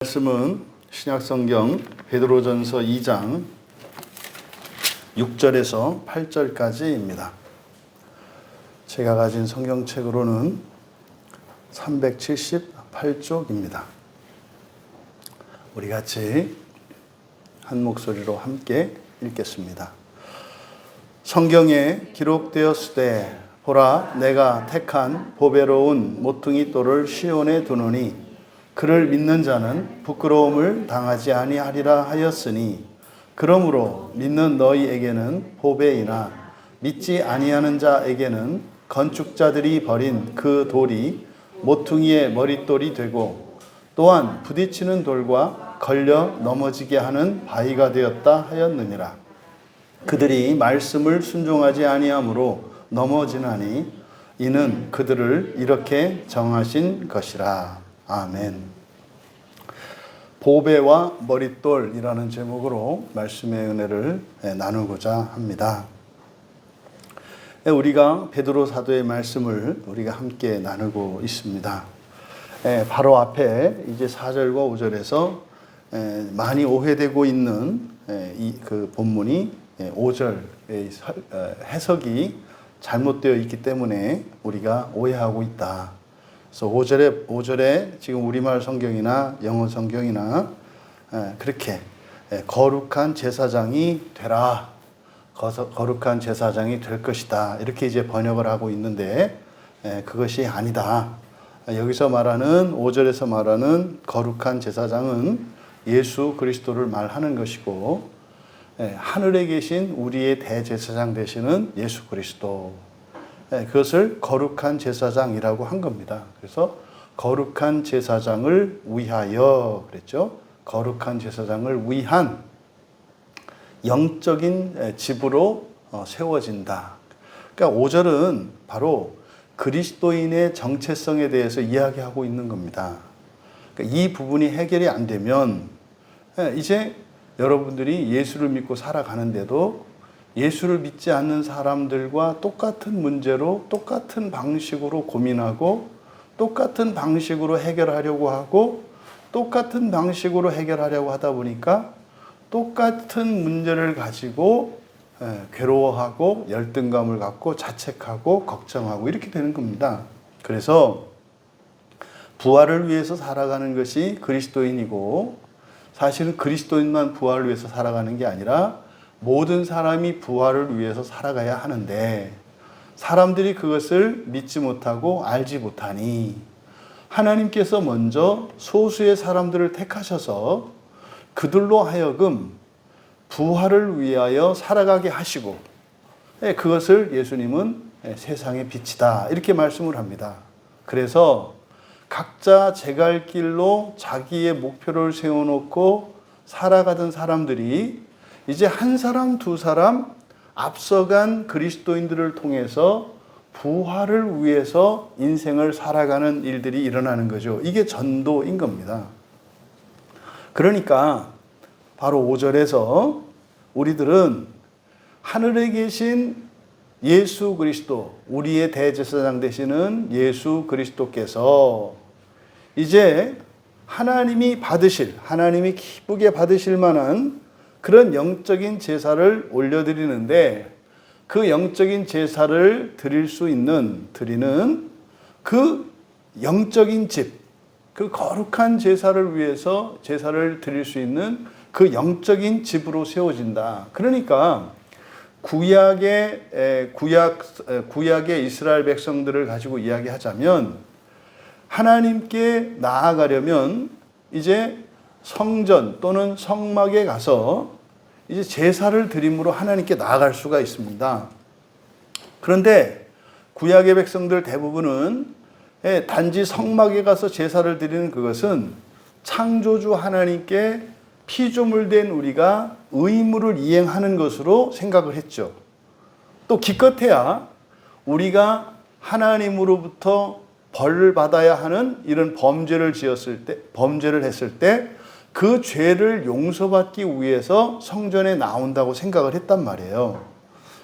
말씀은 신약성경 베드로전서 2장 6절에서 8절까지입니다. 제가 가진 성경책으로는 378쪽입니다. 우리 같이 한 목소리로 함께 읽겠습니다. 성경에 기록되었으되 보라 내가 택한 보배로운 모퉁이 돌을 시온에 두노니 그를 믿는 자는 부끄러움을 당하지 아니하리라 하였으니 그러므로 믿는 너희에게는 보배이나 믿지 아니하는 자에게는 건축자들이 버린 그 돌이 모퉁이의 머릿돌이 되고 또한 부딪히는 돌과 걸려 넘어지게 하는 바위가 되었다 하였느니라. 그들이 말씀을 순종하지 아니하므로 넘어지나니 이는 그들을 이렇게 정하신 것이라. 아멘. 보배와 머릿돌이라는 제목으로 말씀의 은혜를 나누고자 합니다. 우리가 베드로 사도의 말씀을 우리가 함께 나누고 있습니다. 바로 앞에 이제 4절과 5절에서 많이 오해되고 있는 그 본문이 5절의 해석이 잘못되어 있기 때문에 우리가 오해하고 있다. 그래서 5절에 지금 우리말 성경이나 영어 성경이나 그렇게 거룩한 제사장이 되라. 거룩한 제사장이 될 것이다. 이렇게 이제 번역을 하고 있는데 그것이 아니다. 여기서 말하는 5절에서 말하는 거룩한 제사장은 예수 그리스도를 말하는 것이고 하늘에 계신 우리의 대제사장 되시는 예수 그리스도. 그것을 거룩한 제사장이라고 한 겁니다. 그래서 거룩한 제사장을 위하여 그랬죠. 거룩한 제사장을 위한 영적인 집으로 세워진다. 그러니까 5절은 바로 그리스도인의 정체성에 대해서 이야기하고 있는 겁니다. 그러니까 이 부분이 해결이 안 되면 이제 여러분들이 예수를 믿고 살아가는데도 예수를 믿지 않는 사람들과 똑같은 문제로 똑같은 방식으로 고민하고 똑같은 방식으로 해결하려고 하고 똑같은 방식으로 해결하려고 하다 보니까 똑같은 문제를 가지고 괴로워하고 열등감을 갖고 자책하고 걱정하고 이렇게 되는 겁니다. 그래서 부활을 위해서 살아가는 것이 그리스도인이고 사실은 그리스도인만 부활을 위해서 살아가는 게 아니라 모든 사람이 부활을 위해서 살아가야 하는데 사람들이 그것을 믿지 못하고 알지 못하니 하나님께서 먼저 소수의 사람들을 택하셔서 그들로 하여금 부활을 위하여 살아가게 하시고 그것을 예수님은 세상의 빛이다 이렇게 말씀을 합니다. 그래서 각자 제갈 길로 자기의 목표를 세워놓고 살아가던 사람들이 이제 한 사람 두 사람 앞서간 그리스도인들을 통해서 부활을 위해서 인생을 살아가는 일들이 일어나는 거죠. 이게 전도인 겁니다. 그러니까 바로 5절에서 우리들은 하늘에 계신 예수 그리스도, 우리의 대제사장 되시는 예수 그리스도께서 이제 하나님이 기쁘게 받으실 만한 그런 영적인 제사를 올려드리는데 그 영적인 제사를 드리는 그 영적인 집, 그 거룩한 제사를 위해서 제사를 드릴 수 있는 그 영적인 집으로 세워진다. 그러니까 구약의 이스라엘 백성들을 가지고 이야기하자면 하나님께 나아가려면 이제 성전 또는 성막에 가서 이제 제사를 드림으로 하나님께 나아갈 수가 있습니다. 그런데 구약의 백성들 대부분은 단지 성막에 가서 제사를 드리는 그것은 창조주 하나님께 피조물 된 우리가 의무를 이행하는 것으로 생각을 했죠. 또 기껏해야 우리가 하나님으로부터 벌을 받아야 하는 이런 범죄를 했을 때 그 죄를 용서받기 위해서 성전에 나온다고 생각을 했단 말이에요.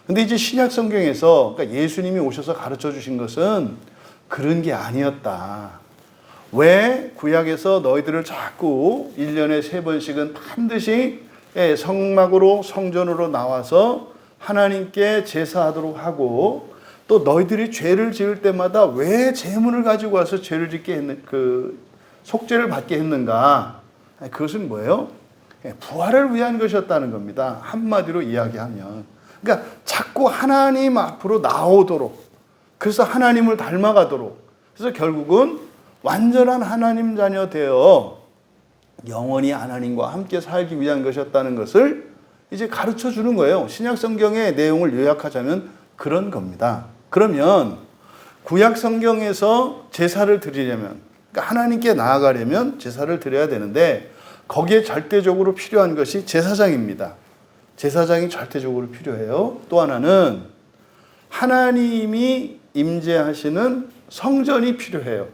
근데 이제 신약 성경에서 그러니까 예수님이 오셔서 가르쳐 주신 것은 그런 게 아니었다. 왜 구약에서 너희들을 자꾸 1년에 3번씩은 반드시 성막으로 성전으로 나와서 하나님께 제사하도록 하고, 또 너희들이 죄를 지을 때마다 왜 제물을 가지고 와서 죄를 짓게 했는, 속죄를 받게 했는가? 그것은 뭐예요? 부활을 위한 것이었다는 겁니다. 한마디로 이야기하면. 그러니까 자꾸 하나님 앞으로 나오도록, 그래서 하나님을 닮아가도록, 그래서 결국은 완전한 하나님 자녀 되어 영원히 하나님과 함께 살기 위한 것이었다는 것을 이제 가르쳐 주는 거예요. 신약 성경의 내용을 요약하자면 그런 겁니다. 그러면 구약 성경에서 제사를 드리려면, 그러니까 하나님께 나아가려면 제사를 드려야 되는데, 거기에 절대적으로 필요한 것이 제사장입니다. 제사장이 절대적으로 필요해요. 또 하나는 하나님이 임재하시는 성전이 필요해요.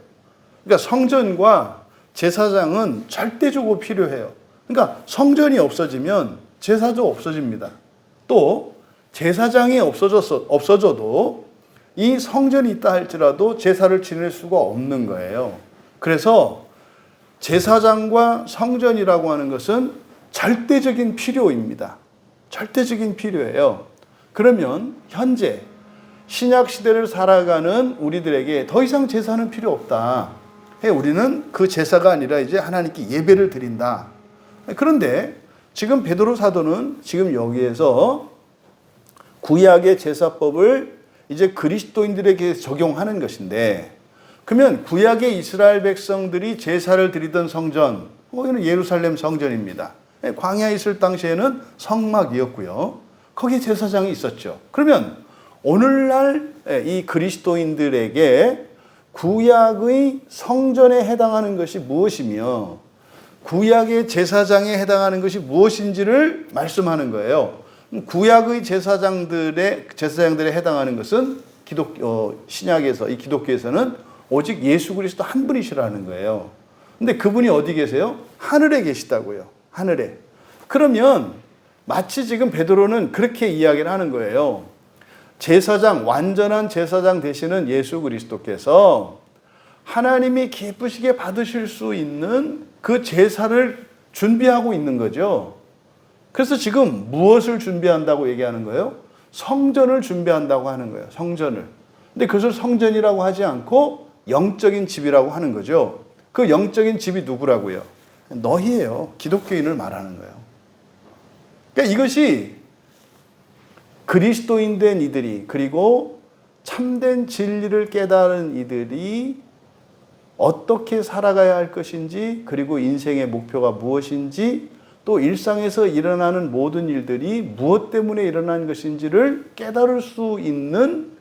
그러니까 성전과 제사장은 절대적으로 필요해요. 그러니까 성전이 없어지면 제사도 없어집니다. 또 제사장이 없어져도 이 성전이 있다 할지라도 제사를 지낼 수가 없는 거예요. 그래서 제사장과 성전이라고 하는 것은 절대적인 필요입니다. 절대적인 필요예요. 그러면 현재 신약 시대를 살아가는 우리들에게 더 이상 제사는 필요 없다. 우리는 그 제사가 아니라 이제 하나님께 예배를 드린다. 그런데 지금 베드로 사도는 지금 여기에서 구약의 제사법을 이제 그리스도인들에게 적용하는 것인데, 그러면 구약의 이스라엘 백성들이 제사를 드리던 성전, 이는 예루살렘 성전입니다. 광야에 있을 당시에는 성막이었고요. 거기에 제사장이 있었죠. 그러면 오늘날 이 그리스도인들에게 구약의 성전에 해당하는 것이 무엇이며 구약의 제사장에 해당하는 것이 무엇인지를 말씀하는 거예요. 구약의 제사장들에 해당하는 것은 신약에서, 이 기독교에서는 오직 예수 그리스도 한 분이시라는 거예요. 근데 그분이 어디 계세요? 하늘에 계시다고요. 하늘에. 그러면 마치 지금 베드로는 그렇게 이야기를 하는 거예요. 제사장, 완전한 제사장 되시는 예수 그리스도께서 하나님이 기쁘시게 받으실 수 있는 그 제사를 준비하고 있는 거죠. 그래서 지금 무엇을 준비한다고 얘기하는 거예요? 성전을 준비한다고 하는 거예요. 성전을. 근데 그것을 성전이라고 하지 않고 영적인 집이라고 하는 거죠. 그 영적인 집이 누구라고요? 너희예요. 기독교인을 말하는 거예요. 그러니까 이것이 그리스도인 된 이들이, 그리고 참된 진리를 깨달은 이들이 어떻게 살아가야 할 것인지, 그리고 인생의 목표가 무엇인지, 또 일상에서 일어나는 모든 일들이 무엇 때문에 일어난 것인지를 깨달을 수 있는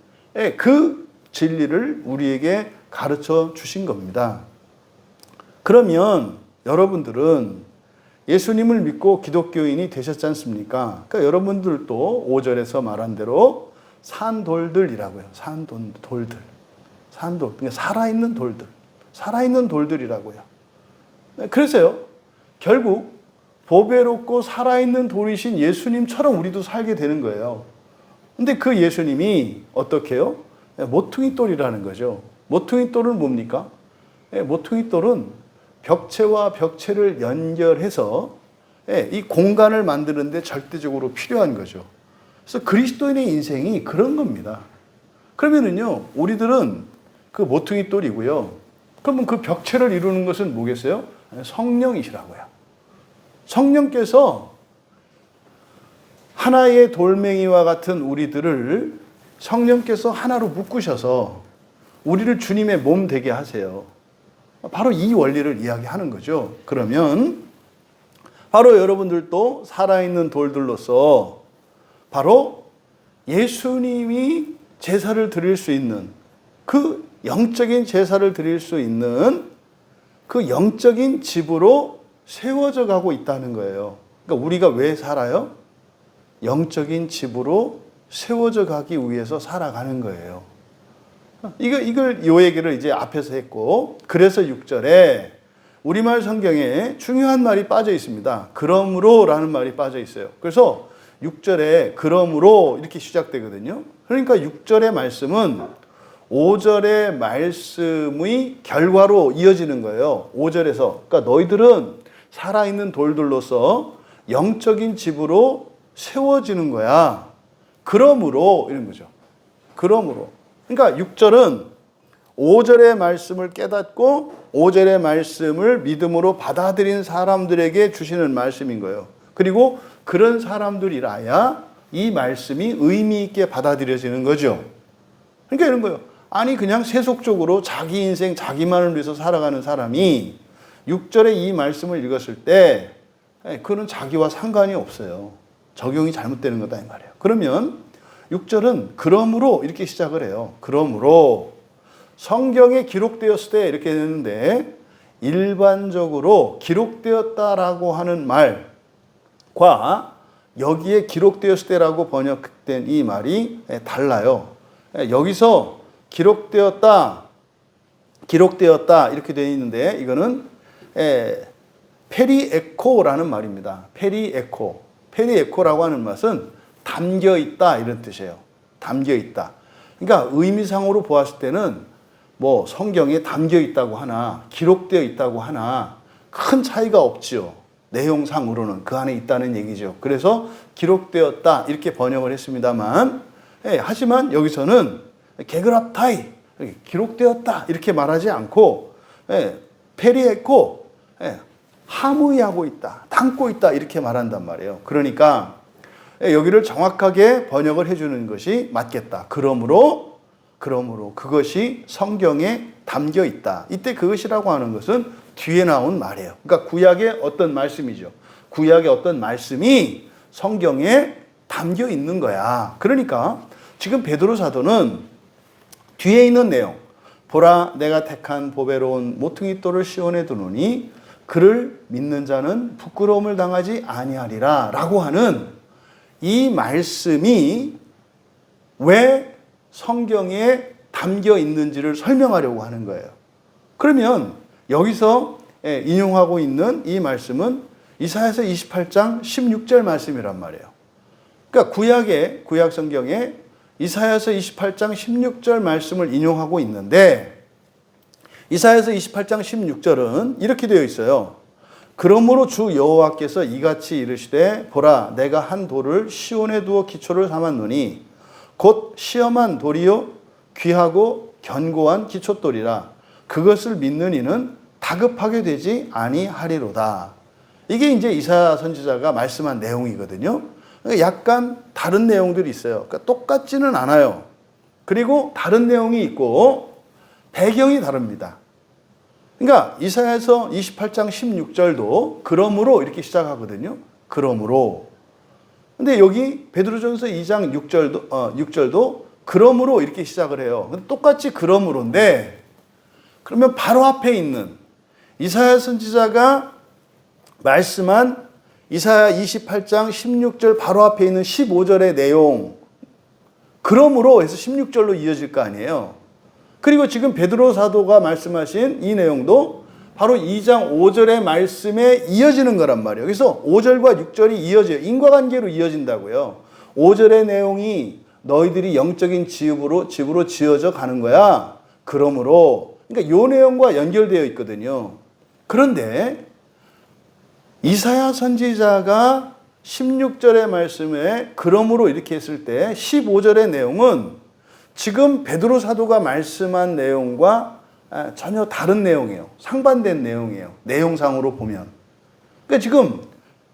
그 진리를 우리에게 가르쳐 주신 겁니다. 그러면 여러분들은 예수님을 믿고 기독교인이 되셨지 않습니까? 그러니까 여러분들도 5절에서 말한 대로 산돌들이라고요. 산돌들. 산돌. 그러니까 살아있는 돌들. 살아있는 돌들이라고요. 그래서요, 결국 보배롭고 살아있는 돌이신 예수님처럼 우리도 살게 되는 거예요. 근데 그 예수님이 어떻게 해요? 모퉁이 돌이라는 거죠. 모퉁이 돌은 뭡니까? 모퉁이 돌은 벽체와 벽체를 연결해서 이 공간을 만드는 데 절대적으로 필요한 거죠. 그래서 그리스도인의 인생이 그런 겁니다. 그러면은요, 우리들은 그 모퉁이 돌이고요. 그러면 그 벽체를 이루는 것은 뭐겠어요? 성령이시라고요. 성령께서 하나의 돌멩이와 같은 우리들을 성령께서 하나로 묶으셔서 우리를 주님의 몸 되게 하세요. 바로 이 원리를 이야기하는 거죠. 그러면 바로 여러분들도 살아있는 돌들로서 바로 예수님이 제사를 드릴 수 있는, 그 영적인 제사를 드릴 수 있는 그 영적인 집으로 세워져 가고 있다는 거예요. 그러니까 우리가 왜 살아요? 영적인 집으로 세워져 가기 위해서 살아가는 거예요. 요 얘기를 이제 앞에서 했고, 그래서 6절에 우리말 성경에 중요한 말이 빠져 있습니다. 그러므로 라는 말이 빠져 있어요. 그래서 6절에 그러므로 이렇게 시작되거든요. 그러니까 6절의 말씀은 5절의 말씀의 결과로 이어지는 거예요. 5절에서. 그러니까 너희들은 살아있는 돌들로서 영적인 집으로 세워지는 거야. 그러므로 이런 거죠. 그러므로. 그러니까 6절은 5절의 말씀을 깨닫고 5절의 말씀을 믿음으로 받아들인 사람들에게 주시는 말씀인 거예요. 그리고 그런 사람들이라야 이 말씀이 의미 있게 받아들여지는 거죠. 그러니까 이런 거예요. 아니 그냥 세속적으로 자기 인생 자기만을 위해서 살아가는 사람이 6절의 이 말씀을 읽었을 때 그는 자기와 상관이 없어요. 적용이 잘못되는 거다 이 말이에요. 그러면 6절은 그러므로 이렇게 시작을 해요. 그러므로 성경에 기록되었을 때 이렇게 되는데 일반적으로 기록되었다라고 하는 말과 여기에 기록되었을 때라고 번역된 이 말이 달라요. 여기서 기록되었다 이렇게 되어 있는데 이거는 페리에코라는 말입니다. 페리에코라고 하는 것은 담겨 있다 이런 뜻이에요. 담겨 있다. 그러니까 의미상으로 보았을 때는 뭐 성경에 담겨 있다고 하나 기록되어 있다고 하나 큰 차이가 없지요. 내용상으로는 그 안에 있다는 얘기죠. 그래서 기록되었다 이렇게 번역을 했습니다만 하지만 여기서는 게그랍타이 기록되었다 이렇게 말하지 않고 페리에코 함의하고 있다, 담고 있다 이렇게 말한단 말이에요. 그러니까 여기를 정확하게 번역을 해주는 것이 맞겠다. 그러므로 그것이 성경에 담겨 있다. 이때 그것이라고 하는 것은 뒤에 나온 말이에요. 그러니까 구약의 어떤 말씀이죠. 구약의 어떤 말씀이 성경에 담겨 있는 거야. 그러니까 지금 베드로 사도는 뒤에 있는 내용, 보라 내가 택한 보배로운 모퉁이 돌을 시온에 두노니 그를 믿는 자는 부끄러움을 당하지 아니하리라 라고 하는 이 말씀이 왜 성경에 담겨 있는지를 설명하려고 하는 거예요. 그러면 여기서 인용하고 있는 이 말씀은 이사야서 28장 16절 말씀이란 말이에요. 그러니까 구약 성경에 이사야서 28장 16절 말씀을 인용하고 있는데 이사야서 28장 16절은 이렇게 되어 있어요. 그러므로 주 여호와께서 이같이 이르시되 보라 내가 한 돌을 시온에 두어 기초를 삼았노니 곧 시험한 돌이요 귀하고 견고한 기초돌이라 그것을 믿는 이는 다급하게 되지 아니하리로다. 이게 이제 이사야 선지자가 말씀한 내용이거든요. 약간 다른 내용들이 있어요. 그러니까 똑같지는 않아요. 그리고 다른 내용이 있고 배경이 다릅니다. 그러니까 이사야서 28장 16절도 그러므로 이렇게 시작하거든요. 그러므로. 근데 여기 베드로전서 2장 6절도 그러므로 이렇게 시작을 해요. 똑같이 그러므로인데 그러면 바로 앞에 있는 이사야 선지자가 말씀한 이사야 28장 16절 바로 앞에 있는 15절의 내용 그러므로 해서 16절로 이어질 거 아니에요. 그리고 지금 베드로 사도가 말씀하신 이 내용도 바로 2장 5절의 말씀에 이어지는 거란 말이에요. 그래서 5절과 6절이 이어져요. 인과관계로 이어진다고요. 5절의 내용이 너희들이 영적인 집으로 지어져 가는 거야. 그러므로 그러니까 이 내용과 연결되어 있거든요. 그런데 이사야 선지자가 16절의 말씀에 그러므로 이렇게 했을 때 15절의 내용은 지금 베드로 사도가 말씀한 내용과 전혀 다른 내용이에요. 상반된 내용이에요. 내용상으로 보면. 그러니까 지금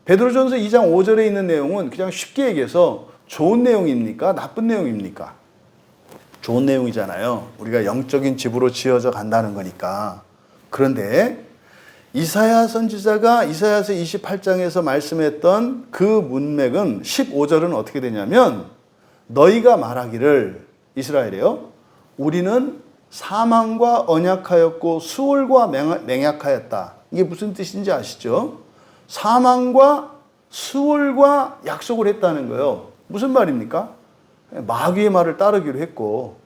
베드로전서 2장 5절에 있는 내용은 그냥 쉽게 얘기해서 좋은 내용입니까? 나쁜 내용입니까? 좋은 내용이잖아요. 우리가 영적인 집으로 지어져 간다는 거니까. 그런데 이사야 선지자가 이사야서 28장에서 말씀했던 그 문맥은 15절은 어떻게 되냐면 너희가 말하기를 이스라엘이요. 우리는 사망과 언약하였고 수월과 맹약하였다. 이게 무슨 뜻인지 아시죠? 사망과 수월과 약속을 했다는 거예요. 무슨 말입니까? 마귀의 말을 따르기로 했고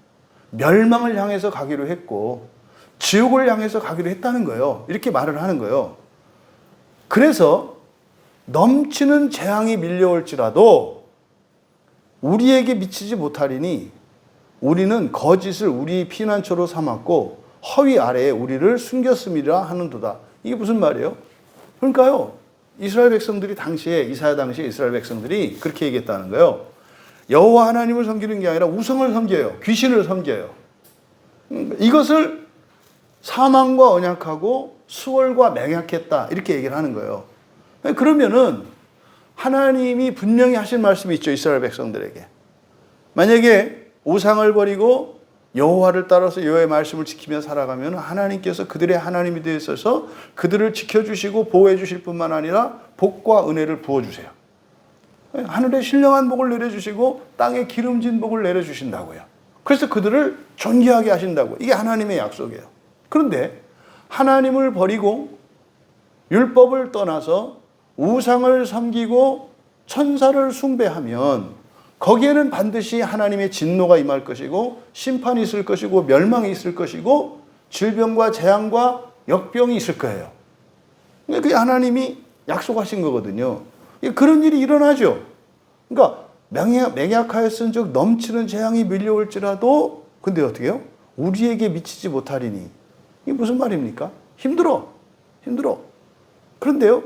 멸망을 향해서 가기로 했고 지옥을 향해서 가기로 했다는 거예요. 이렇게 말을 하는 거예요. 그래서 넘치는 재앙이 밀려올지라도 우리에게 미치지 못하리니 우리는 거짓을 우리 피난처로 삼았고 허위 아래에 우리를 숨겼음이라 하는도다. 이게 무슨 말이에요? 그러니까요, 이스라엘 백성들이 당시에, 이사야 당시에 이스라엘 백성들이 그렇게 얘기했다는 거예요. 여호와 하나님을 섬기는 게 아니라 우상을 섬겨요. 귀신을 섬겨요. 이것을 사망과 언약하고 수월과 맹약했다. 이렇게 얘기를 하는 거예요. 그러면은 하나님이 분명히 하신 말씀이 있죠. 이스라엘 백성들에게. 만약에 우상을 버리고 여호와를 따라서 여호와의 말씀을 지키며 살아가면 하나님께서 그들의 하나님이 되어서 그들을 지켜주시고 보호해 주실 뿐만 아니라 복과 은혜를 부어주세요. 하늘에 신령한 복을 내려주시고 땅에 기름진 복을 내려주신다고요. 그래서 그들을 존귀하게 하신다고. 이게 하나님의 약속이에요. 그런데 하나님을 버리고 율법을 떠나서 우상을 섬기고 천사를 숭배하면 거기에는 반드시 하나님의 진노가 임할 것이고 심판이 있을 것이고 멸망이 있을 것이고 질병과 재앙과 역병이 있을 거예요. 그게 하나님이 약속하신 거거든요. 그런 일이 일어나죠. 그러니까 맹약하였은 즉 넘치는 재앙이 밀려올지라도 근데 어떻게 해요? 우리에게 미치지 못하리니. 이게 무슨 말입니까? 힘들어. 그런데요,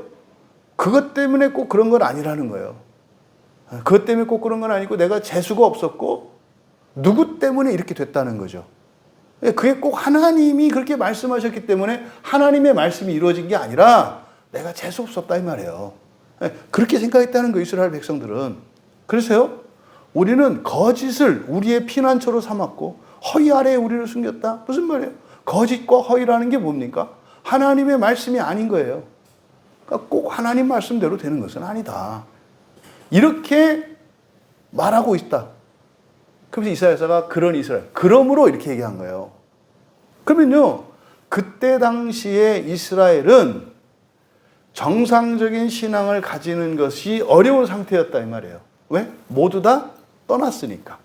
그것 때문에 꼭 그런 건 아니라는 거예요. 그것 때문에 꼭 그런 건 아니고 내가 재수가 없었고 누구 때문에 이렇게 됐다는 거죠. 그게 꼭 하나님이 그렇게 말씀하셨기 때문에 하나님의 말씀이 이루어진 게 아니라 내가 재수 없었다 이 말이에요. 그렇게 생각했다는 거예요, 이스라엘 백성들은. 그래서요, 우리는 거짓을 우리의 피난처로 삼았고 허위 아래에 우리를 숨겼다. 무슨 말이에요? 거짓과 허위라는 게 뭡니까? 하나님의 말씀이 아닌 거예요. 그러니까 꼭 하나님 말씀대로 되는 것은 아니다. 이렇게 말하고 있다. 그래서 이사야서가 그런 이스라엘, 그러므로 이렇게 얘기한 거예요. 그러면요, 그때 당시에 이스라엘은 정상적인 신앙을 가지는 것이 어려운 상태였다 이 말이에요. 왜? 모두 다 떠났으니까.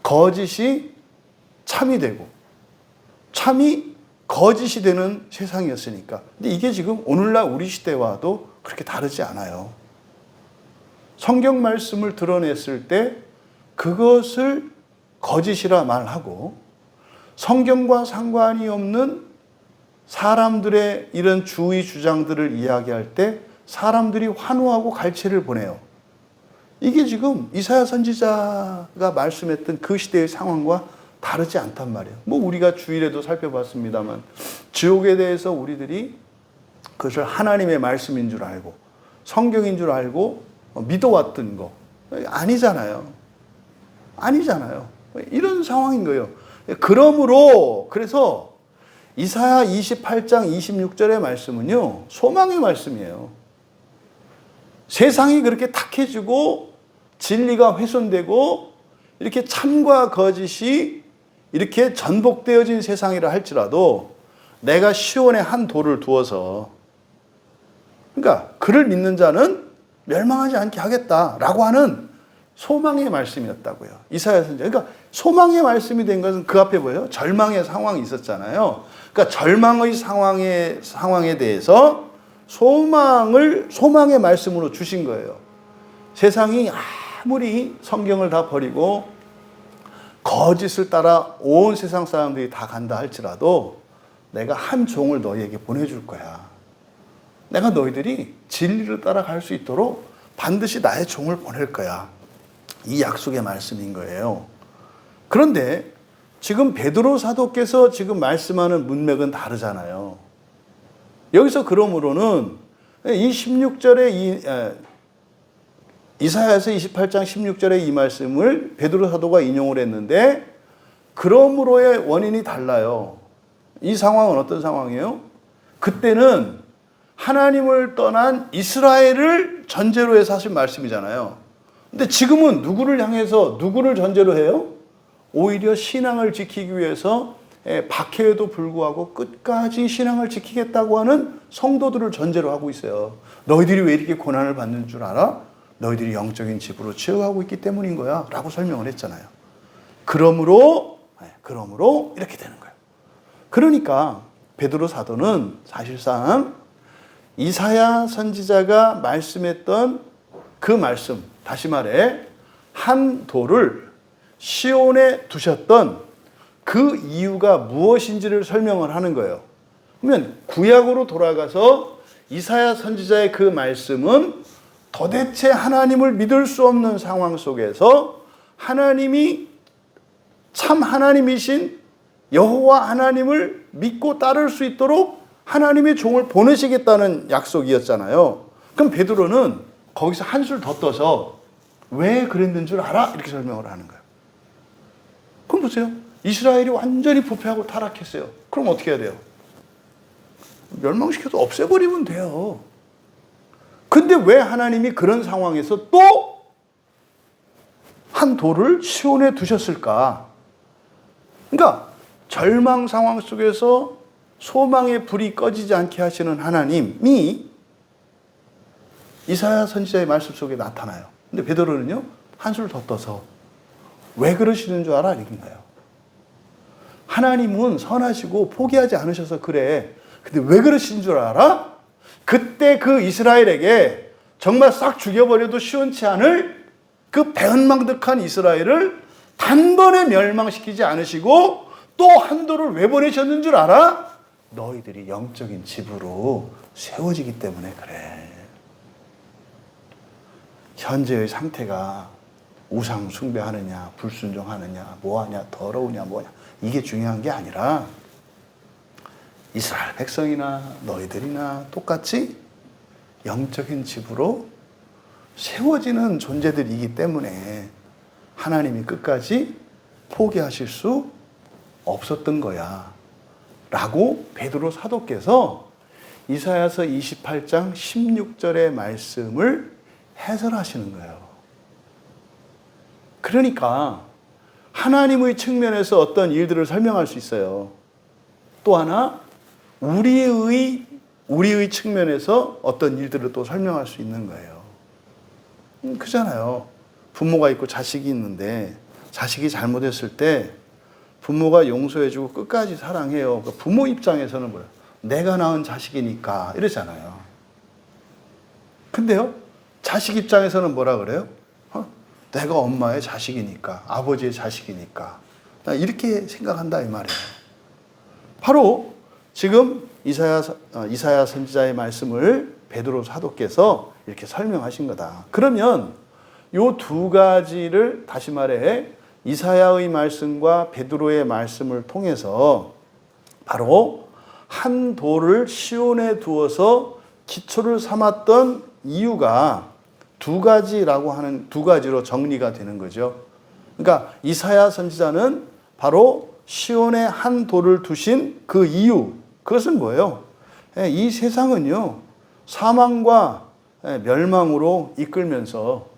거짓이 참이 되고 참이 거짓이 되는 세상이었으니까. 근데 이게 지금 오늘날 우리 시대와도 그렇게 다르지 않아요. 성경 말씀을 드러냈을 때 그것을 거짓이라 말하고 성경과 상관이 없는 사람들의 이런 주의 주장들을 이야기할 때 사람들이 환호하고 갈채를 보내요. 이게 지금 이사야 선지자가 말씀했던 그 시대의 상황과 다르지 않단 말이에요. 뭐 우리가 주일에도 살펴봤습니다만 지옥에 대해서 우리들이 그것을 하나님의 말씀인 줄 알고 성경인 줄 알고 믿어왔던 거 아니잖아요. 이런 상황인 거예요. 그러므로 그래서 이사야 28장 26절의 말씀은요, 소망의 말씀이에요. 세상이 그렇게 탁해지고 진리가 훼손되고 이렇게 참과 거짓이 이렇게 전복되어진 세상이라 할지라도 내가 시온에 한 돌을 두어서, 그러니까 그를 믿는 자는 멸망하지 않게 하겠다라고 하는 소망의 말씀이었다고요. 이사야 선지자. 그러니까 소망의 말씀이 된 것은 그 앞에 뭐예요? 절망의 상황이 있었잖아요. 그러니까 절망의 상황에 대해서 소망의 말씀으로 주신 거예요. 세상이 아무리 성경을 다 버리고 거짓을 따라 온 세상 사람들이 다 간다 할지라도 내가 한 종을 너희에게 보내줄 거야. 내가 너희들이 진리를 따라갈 수 있도록 반드시 나의 종을 보낼 거야. 이 약속의 말씀인 거예요. 그런데 지금 베드로 사도께서 지금 말씀하는 문맥은 다르잖아요. 여기서 그러므로는 이 16절에 이사야서 28장 16절의 이 말씀을 베드로 사도가 인용을 했는데 그러므로의 원인이 달라요. 이 상황은 어떤 상황이에요? 그때는 하나님을 떠난 이스라엘을 전제로 해서 하신 말씀이잖아요. 근데 지금은 누구를 향해서 누구를 전제로 해요? 오히려 신앙을 지키기 위해서 박해에도 불구하고 끝까지 신앙을 지키겠다고 하는 성도들을 전제로 하고 있어요. 너희들이 왜 이렇게 고난을 받는 줄 알아? 너희들이 영적인 집으로 치어가고 있기 때문인 거야 라고 설명을 했잖아요. 그러므로 이렇게 되는 거예요. 그러니까 베드로 사도는 사실상 이사야 선지자가 말씀했던 그 말씀, 다시 말해 한 돌을 시온에 두셨던 그 이유가 무엇인지를 설명을 하는 거예요. 그러면 구약으로 돌아가서 이사야 선지자의 그 말씀은 도대체 하나님을 믿을 수 없는 상황 속에서 하나님이 참 하나님이신 여호와 하나님을 믿고 따를 수 있도록 하나님의 종을 보내시겠다는 약속이었잖아요. 그럼 베드로는 거기서 한술 더 떠서 왜 그랬는 줄 알아? 이렇게 설명을 하는 거예요. 그럼 보세요. 이스라엘이 완전히 부패하고 타락했어요. 그럼 어떻게 해야 돼요? 멸망시켜서 없애버리면 돼요. 근데 왜 하나님이 그런 상황에서 또 한 돌을 시온에 두셨을까? 그러니까 절망 상황 속에서 소망의 불이 꺼지지 않게 하시는 하나님이 이사야 선지자의 말씀 속에 나타나요. 근데 베드로는요, 한술 더 떠서 왜 그러시는 줄 알아? 이런 거예요. 하나님은 선하시고 포기하지 않으셔서 그래. 근데 왜 그러신 줄 알아? 그때 그 이스라엘에게 정말 싹 죽여버려도 시원치 않을 그 배은망덕한 이스라엘을 단번에 멸망시키지 않으시고 또 한 돌을 왜 보내셨는 줄 알아? 너희들이 영적인 집으로 세워지기 때문에 그래. 현재의 상태가 우상 숭배하느냐, 불순종하느냐, 뭐하냐, 더러우냐, 뭐냐, 이게 중요한 게 아니라 이스라엘 백성이나 너희들이나 똑같이 영적인 집으로 세워지는 존재들이기 때문에 하나님이 끝까지 포기하실 수 없었던 거야 라고 베드로 사도께서 이사야서 28장 16절의 말씀을 해설하시는 거예요. 그러니까 하나님의 측면에서 어떤 일들을 설명할 수 있어요. 또 하나 우리의 측면에서 어떤 일들을 또 설명할 수 있는 거예요. 그잖아요. 부모가 있고 자식이 있는데 자식이 잘못했을 때 부모가 용서해주고 끝까지 사랑해요. 그러니까 부모 입장에서는 뭐야? 내가 낳은 자식이니까 이러잖아요. 근데요, 자식 입장에서는 뭐라 그래요? 내가 엄마의 자식이니까, 아버지의 자식이니까 이렇게 생각한다 이 말이에요. 바로 지금 이사야 선지자의 말씀을 베드로 사도께서 이렇게 설명하신 거다. 그러면 요 두 가지를 다시 말해 이사야의 말씀과 베드로의 말씀을 통해서 바로 한 돌을 시온에 두어서 기초를 삼았던 이유가 두 가지라고 하는 두 가지로 정리가 되는 거죠. 그러니까 이사야 선지자는 바로 시온에 한 돌을 두신 그 이유, 그것은 뭐예요? 이 세상은요, 사망과 멸망으로 이끌면서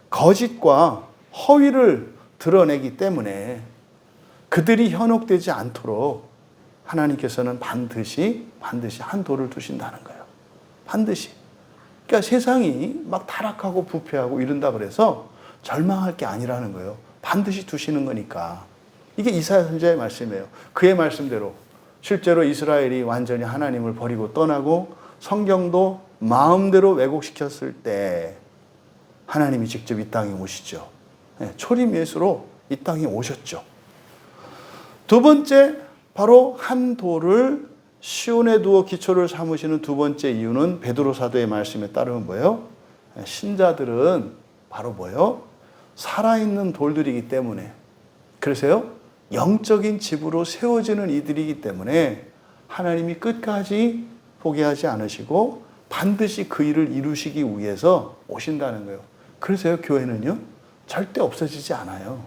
거짓과 허위를 드러내기 때문에 그들이 현혹되지 않도록 하나님께서는 반드시 한 돌을 두신다는 거예요. 반드시. 그러니까 세상이 막 타락하고 부패하고 이런다 그래서 절망할 게 아니라는 거예요. 반드시 두시는 거니까. 이게 이사야 선지자의 말씀이에요. 그의 말씀대로 실제로 이스라엘이 완전히 하나님을 버리고 떠나고 성경도 마음대로 왜곡시켰을 때 하나님이 직접 이 땅에 오시죠. 초림 예수로 이 땅에 오셨죠. 두 번째, 바로 한 돌을 시온에 두어 기초를 삼으시는 두 번째 이유는 베드로 사도의 말씀에 따르면 뭐예요? 신자들은 바로 뭐예요? 살아있는 돌들이기 때문에, 그래서요, 영적인 집으로 세워지는 이들이기 때문에 하나님이 끝까지 포기하지 않으시고 반드시 그 일을 이루시기 위해서 오신다는 거예요. 그래서요, 교회는요, 절대 없어지지 않아요.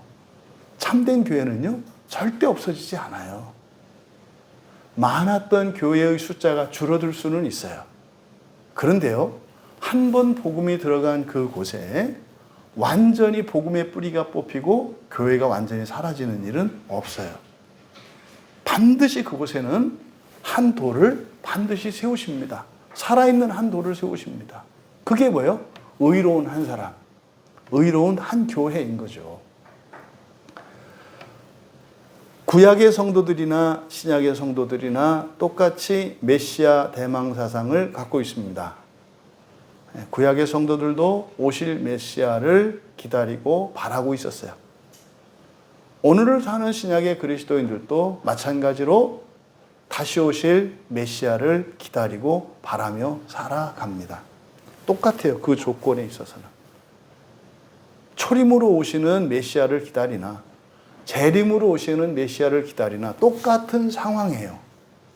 참된 교회는요, 절대 없어지지 않아요. 많았던 교회의 숫자가 줄어들 수는 있어요. 그런데요, 한 번 복음이 들어간 그곳에 완전히 복음의 뿌리가 뽑히고 교회가 완전히 사라지는 일은 없어요. 반드시 그곳에는 한 돌을 반드시 세우십니다. 살아있는 한 돌을 세우십니다. 그게 뭐예요? 의로운 한 사람, 의로운 한 교회인 거죠. 구약의 성도들이나 신약의 성도들이나 똑같이 메시아 대망 사상을 갖고 있습니다. 구약의 성도들도 오실 메시아를 기다리고 바라고 있었어요. 오늘을 사는 신약의 그리스도인들도 마찬가지로 다시 오실 메시아를 기다리고 바라며 살아갑니다. 똑같아요. 그 조건에 있어서는. 초림으로 오시는 메시아를 기다리나 재림으로 오시는 메시아를 기다리나 똑같은 상황이에요.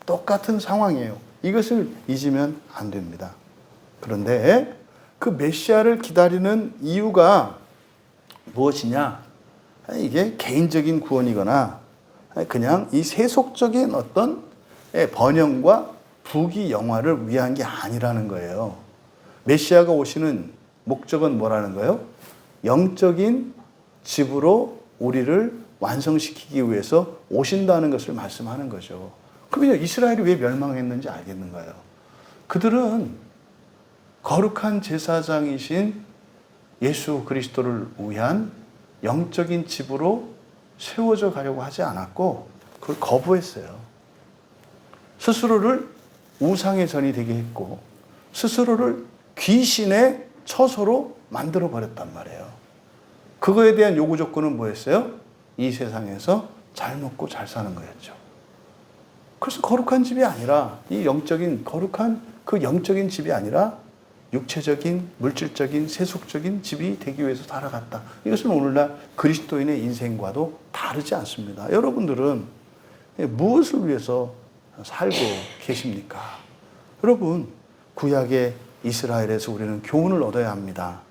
똑같은 상황이에요. 이것을 잊으면 안 됩니다. 그런데 그 메시아를 기다리는 이유가 무엇이냐? 이게 개인적인 구원이거나 그냥 이 세속적인 어떤 번영과 부귀영화를 위한 게 아니라는 거예요. 메시아가 오시는 목적은 뭐라는 거예요? 영적인 집으로 우리를 완성시키기 위해서 오신다는 것을 말씀하는 거죠. 그러면 이스라엘이 왜 멸망했는지 알겠는 거예요. 그들은 거룩한 제사장이신 예수 그리스도를 위한 영적인 집으로 세워져 가려고 하지 않았고 그걸 거부했어요. 스스로를 우상의 전이 되게 했고 스스로를 귀신의 처소로 만들어 버렸단 말이에요. 그거에 대한 요구 조건은 뭐였어요? 이 세상에서 잘 먹고 잘 사는 거였죠. 그래서 거룩한 집이 아니라 이 영적인 거룩한 그 영적인 집이 아니라 육체적인 물질적인 세속적인 집이 되기 위해서 살아갔다. 이것은 오늘날 그리스도인의 인생과도 다르지 않습니다. 여러분들은 무엇을 위해서 살고 계십니까? 여러분, 구약의 이스라엘에서 우리는 교훈을 얻어야 합니다.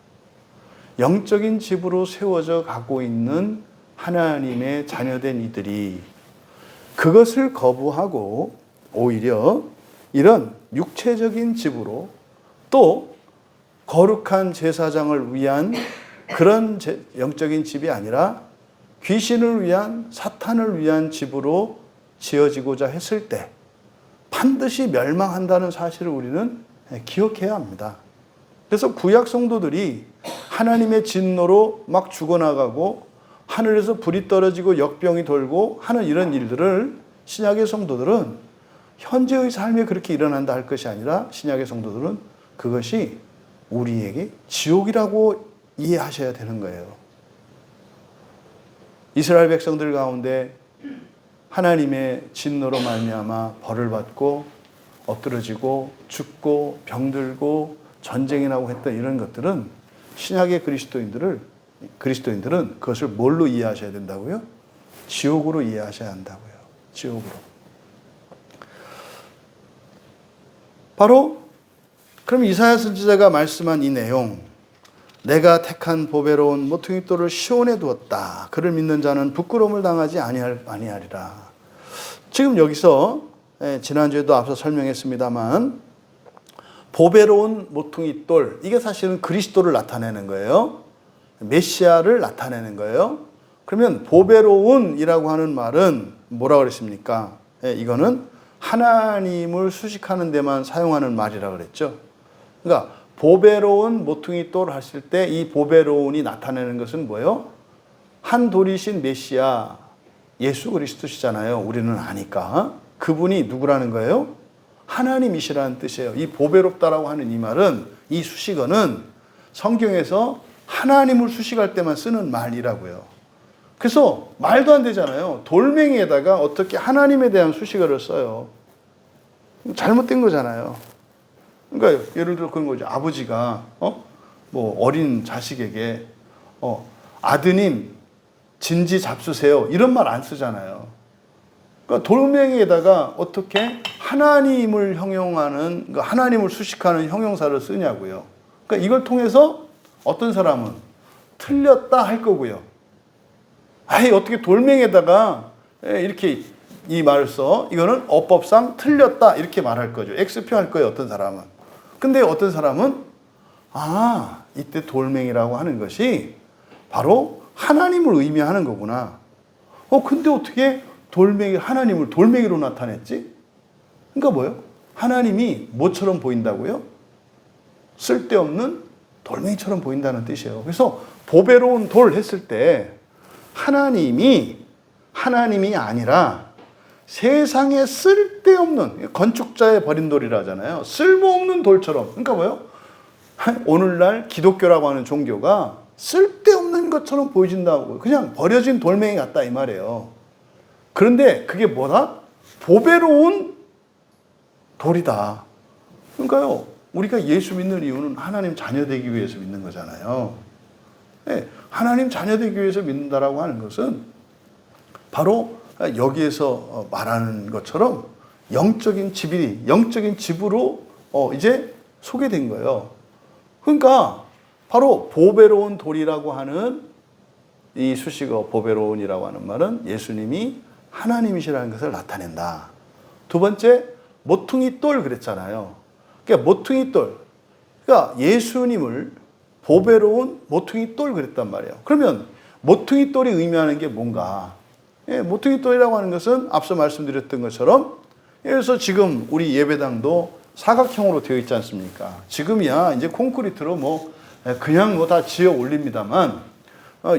영적인 집으로 세워져 가고 있는 하나님의 자녀된 이들이 그것을 거부하고 오히려 이런 육체적인 집으로 또 거룩한 제사장을 위한 그런 영적인 집이 아니라 귀신을 위한 사탄을 위한 집으로 지어지고자 했을 때 반드시 멸망한다는 사실을 우리는 기억해야 합니다. 그래서 구약 성도들이 하나님의 진노로 막 죽어나가고 하늘에서 불이 떨어지고 역병이 돌고 하는 이런 일들을 신약의 성도들은 현재의 삶에 그렇게 일어난다 할 것이 아니라 신약의 성도들은 그것이 우리에게 지옥이라고 이해하셔야 되는 거예요. 이스라엘 백성들 가운데 하나님의 진노로 말미암아 벌을 받고 엎드러지고 죽고 병들고 전쟁이 나고 했던 이런 것들은 신약의 그리스도인들은 그것을 뭘로 이해하셔야 된다고요? 지옥으로 이해하셔야 한다고요. 지옥으로. 바로 그럼 이사야 선지자가 말씀한 이 내용, 내가 택한 보배로운 모퉁이 돌을 시온에 두었다. 그를 믿는 자는 부끄러움을 당하지 아니하리라. 지금 여기서 지난주에도 앞서 설명했습니다만 보배로운 모퉁이 돌, 이게 사실은 그리스도를 나타내는 거예요. 메시아를 나타내는 거예요. 그러면 보배로운이라고 하는 말은 뭐라고 그랬습니까? 이거는 하나님을 수식하는 데만 사용하는 말이라고 그랬죠. 그러니까 보배로운 모퉁이 돌 하실 때 이 보배로운이 나타내는 것은 뭐예요? 한 돌이신 메시아 예수 그리스도시잖아요. 우리는 아니까. 그분이 누구라는 거예요? 하나님이시라는 뜻이에요. 이 보배롭다라고 하는 이 말은, 이 수식어는 성경에서 하나님을 수식할 때만 쓰는 말이라고요. 그래서 말도 안 되잖아요. 돌멩이에다가 어떻게 하나님에 대한 수식어를 써요. 잘못된 거잖아요. 그러니까 예를 들어 그런 거죠. 아버지가 뭐 어린 자식에게 아드님 진지 잡수세요. 이런 말 안 쓰잖아요. 그러니까 돌멩이에다가 어떻게 하나님을 형용하는, 하나님을 수식하는 형용사를 쓰냐고요. 그러니까 이걸 통해서 어떤 사람은 틀렸다 할 거고요. 아니 어떻게 돌멩이에다가 이렇게 이 말을 써? 이거는 어법상 틀렸다 이렇게 말할 거죠. X표 할 거예요. 어떤 사람은. 근데 어떤 사람은 이때 돌멩이라고 하는 것이 바로 하나님을 의미하는 거구나. 근데 어떻게 하나님을 돌멩이로 나타냈지? 그러니까 뭐예요? 하나님이 뭐처럼 보인다고요? 쓸데없는 돌멩이처럼 보인다는 뜻이에요. 그래서 보배로운 돌 했을 때 하나님이 아니라 세상에 쓸데없는, 건축자의 버린 돌이라 하잖아요. 쓸모없는 돌처럼. 그러니까 뭐예요? 오늘날 기독교라고 하는 종교가 쓸데없는 하는 것처럼 보여진다고. 그냥 버려진 돌멩이 같다 이 말이에요. 그런데 그게 뭐다? 보배로운 돌이다. 그러니까요, 우리가 예수 믿는 이유는 하나님 자녀 되기 위해서 믿는 거잖아요. 네, 하나님 자녀 되기 위해서 믿는다라고 하는 것은 바로 여기에서 말하는 것처럼 영적인 집으로 이제 소개된 거예요. 그러니까 바로 보배로운 돌이라고 하는 이 수식어 보배로운이라고 하는 말은 예수님이 하나님이시라는 것을 나타낸다. 두 번째, 모퉁이 돌 그랬잖아요. 그러니까 모퉁이 돌. 그러니까 예수님을 보배로운 모퉁이 돌 그랬단 말이에요. 그러면 모퉁이 돌이 의미하는 게 뭔가? 예, 모퉁이 돌이라고 하는 것은 앞서 말씀드렸던 것처럼, 그래서 지금 우리 예배당도 사각형으로 되어 있지 않습니까? 지금이야 이제 콘크리트로 그냥 다 지어 올립니다만,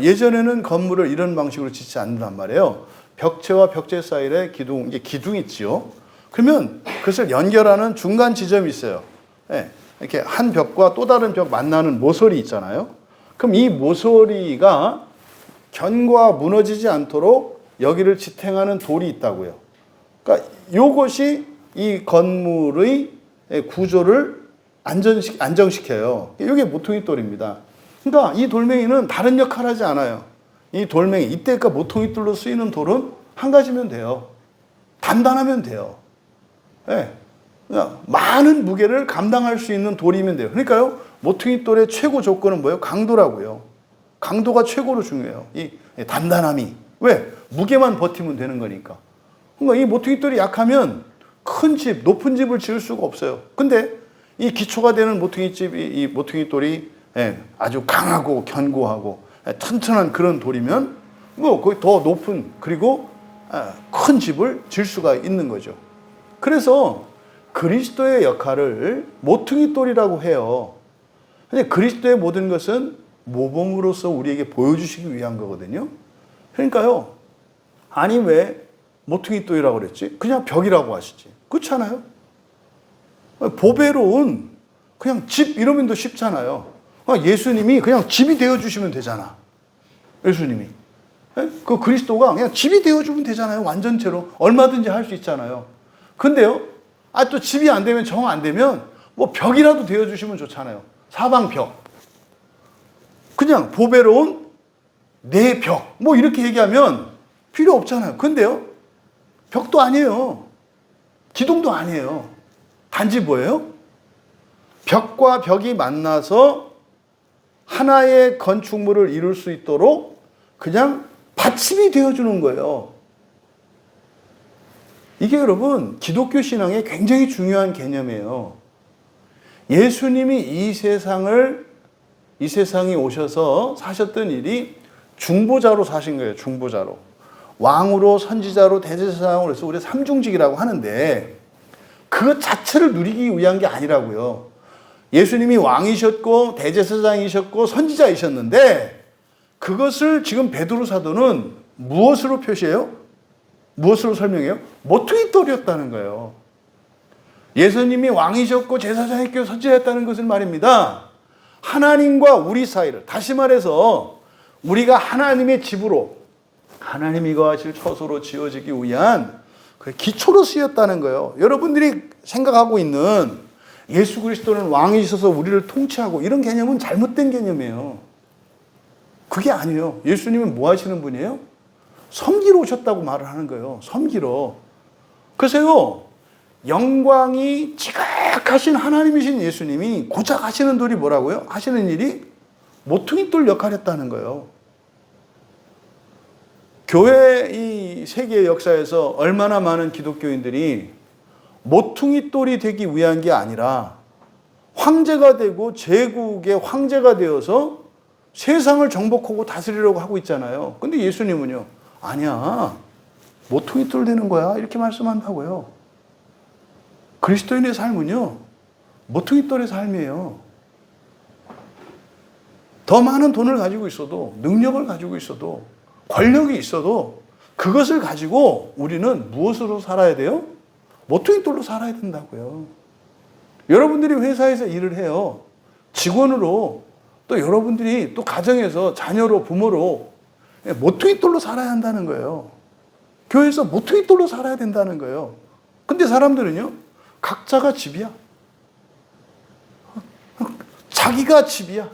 예전에는 건물을 이런 방식으로 짓지 않는단 말이에요. 벽체와 벽체 사이에 이게 기둥이 있지요. 그러면 그것을 연결하는 중간 지점이 있어요. 예, 이렇게 한 벽과 또 다른 벽 만나는 모서리 있잖아요. 그럼 이 모서리가 견고하 무너지지 않도록 여기를 지탱하는 돌이 있다고요. 그러니까 이것이 이 건물의 구조를 안정시켜요. 이게 모퉁이 돌입니다. 그러니까 이 돌멩이는 다른 역할을 하지 않아요. 이 돌멩이, 이때가 모퉁이 돌로 쓰이는 돌은 한 가지면 돼요. 단단하면 돼요. 네. 그냥 많은 무게를 감당할 수 있는 돌이면 돼요. 그러니까요, 모퉁이 돌의 최고 조건은 뭐예요? 강도라고요. 강도가 최고로 중요해요. 이 단단함이. 왜? 무게만 버티면 되는 거니까. 그러니까 이 모퉁이 돌이 약하면 큰 집, 높은 집을 지을 수가 없어요. 근데 이 기초가 되는 이 모퉁이 돌이 아주 강하고 견고하고 튼튼한 그런 돌이면 거의 더 높은 그리고 큰 집을 지을 수가 있는 거죠. 그래서 그리스도의 역할을 모퉁이 돌이라고 해요. 근데 그리스도의 모든 것은 모범으로서 우리에게 보여주시기 위한 거거든요. 그러니까요, 아니 왜 모퉁이 돌이라고 그랬지? 그냥 벽이라고 하시지. 그렇지 않아요? 보배로운 그냥 집 이러면 더 쉽잖아요. 예수님이 그냥 집이 되어주시면 되잖아. 예수님이. 그 그리스도가 그냥 집이 되어주면 되잖아요. 완전체로. 얼마든지 할 수 있잖아요. 근데요, 또 집이 안 되면, 정 안 되면, 벽이라도 되어주시면 좋잖아요. 사방벽. 그냥 보배로운 내 벽. 이렇게 얘기하면 필요 없잖아요. 근데요, 벽도 아니에요. 기둥도 아니에요. 단지 뭐예요? 벽과 벽이 만나서 하나의 건축물을 이룰 수 있도록 그냥 받침이 되어주는 거예요. 이게 여러분 기독교 신앙의 굉장히 중요한 개념이에요. 예수님이 이 세상에 오셔서 사셨던 일이 중보자로 사신 거예요. 중보자로. 왕으로, 선지자로, 대제사장으로 해서 우리가 삼중직이라고 하는데 그것 자체를 누리기 위한 게 아니라고요. 예수님이 왕이셨고 대제사장이셨고 선지자이셨는데 그것을 지금 베드로 사도는 무엇으로 표시해요? 무엇으로 설명해요? 모퉁이 돌이었다는 거예요. 예수님이 왕이셨고 제사장이셨고 선지자였다는 것을 말입니다. 하나님과 우리 사이를, 다시 말해서 우리가 하나님의 집으로, 하나님이 거하실 처소로 지어지기 위한 그 기초로 쓰였다는 거예요. 여러분들이 생각하고 있는 예수 그리스도는 왕이셔서 우리를 통치하고 이런 개념은 잘못된 개념이에요. 그게 아니에요. 예수님은 뭐 하시는 분이에요? 섬기러 오셨다고 말을 하는 거예요. 섬기러. 그래서요, 영광이 지극하신 하나님이신 예수님이 고작 하시는 돌이 뭐라고요? 하시는 일이 모퉁이 돌 역할을 했다는 거예요. 교회 이 세계 역사에서 얼마나 많은 기독교인들이 모퉁이 돌이 되기 위한 게 아니라 황제가 되고 제국의 황제가 되어서 세상을 정복하고 다스리려고 하고 있잖아요. 근데 예수님은요, 아니야, 모퉁이 돌 되는 거야, 이렇게 말씀한다고요. 그리스도인의 삶은요, 모퉁이 돌의 삶이에요. 더 많은 돈을 가지고 있어도, 능력을 가지고 있어도, 권력이 있어도 그것을 가지고 우리는 무엇으로 살아야 돼요? 모퉁이 돌로 살아야 된다고요. 여러분들이 회사에서 일을 해요. 직원으로 또 여러분들이 또 가정에서 자녀로 부모로 모퉁이 돌로 살아야 한다는 거예요. 교회에서 모퉁이 돌로 살아야 된다는 거예요. 근데 사람들은요, 각자가 집이야. 자기가 집이야.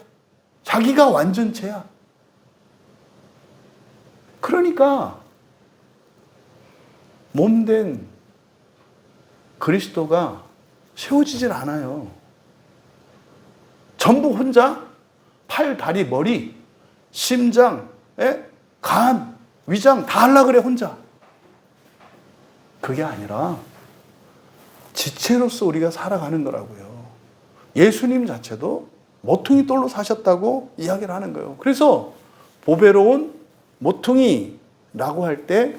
자기가 완전체야. 그러니까 몸된 그리스도가 세워지질 않아요. 전부 혼자 팔, 다리, 머리, 심장, 간, 위장 다 하려고 그래 혼자. 그게 아니라 지체로서 우리가 살아가는 거라고요. 예수님 자체도 모퉁이 돌로 사셨다고 이야기를 하는 거예요. 그래서 보배로운 모퉁이라고 할 때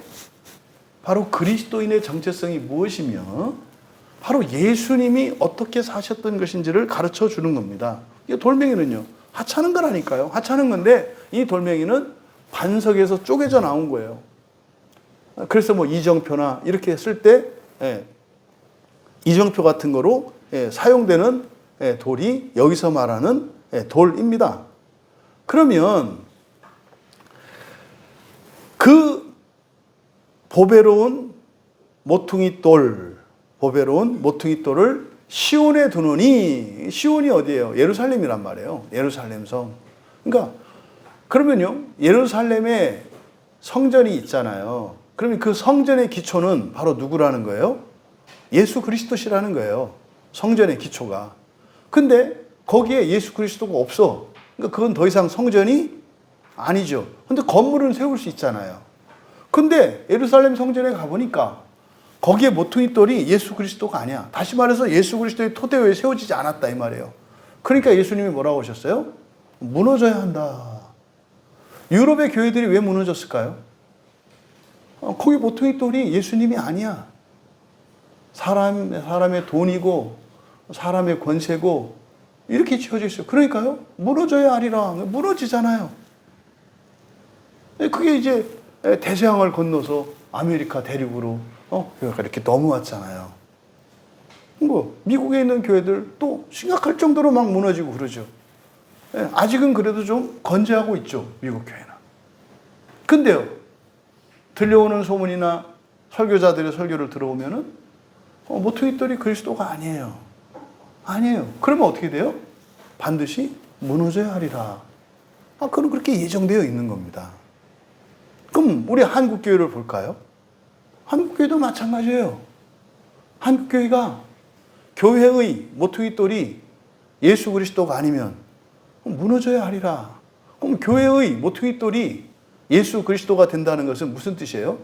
바로 그리스도인의 정체성이 무엇이며 바로 예수님이 어떻게 사셨던 것인지를 가르쳐 주는 겁니다. 이 돌멩이는요, 하찮은 거라니까요. 하찮은 건데 이 돌멩이는 반석에서 쪼개져 나온 거예요. 그래서 뭐 이정표나 이렇게 쓸 때 이정표 같은 거로 사용되는 돌이 여기서 말하는 돌입니다. 그러면 그 보배로운 모퉁이 돌을 시온에 두느니, 시온이 어디예요? 예루살렘이란 말이에요. 예루살렘 성. 그러니까 그러면요, 예루살렘에 성전이 있잖아요. 그러면 그 성전의 기초는 바로 누구라는 거예요? 예수 그리스도시라는 거예요. 성전의 기초가. 근데 거기에 예수 그리스도가 없어. 그러니까 그건 더 이상 성전이 아니죠. 근데 건물은 세울 수 있잖아요. 근데 예루살렘 성전에 가보니까 거기에 모퉁이 돌이 예수 그리스도가 아니야. 다시 말해서 예수 그리스도의 토대 위에 세워지지 않았다 이 말이에요. 그러니까 예수님이 뭐라고 하셨어요? 무너져야 한다. 유럽의 교회들이 왜 무너졌을까요? 거기 모퉁이 돌이 예수님이 아니야. 사람의 돈이고 사람의 권세고 이렇게 지어져 있어요. 그러니까요, 무너져야 하리라. 무너지잖아요. 그게 이제 대서양을 건너서 아메리카 대륙으로 이렇게 넘어왔잖아요. 뭐 미국에 있는 교회들 또 심각할 정도로 막 무너지고 그러죠. 아직은 그래도 좀 건재하고 있죠, 미국 교회는. 근데요, 들려오는 소문이나 설교자들의 설교를 들어보면은 모퉁이 돌이 그리스도가 아니에요. 아니에요. 그러면 어떻게 돼요? 반드시 무너져야 하리라. 그건 그렇게 예정되어 있는 겁니다. 그럼 우리 한국교회를 볼까요? 한국교회도 마찬가지예요. 한국교회가 교회의 모퉁이 돌이 예수 그리스도가 아니면 무너져야 하리라. 그럼 교회의 모퉁이 돌이 예수 그리스도가 된다는 것은 무슨 뜻이에요?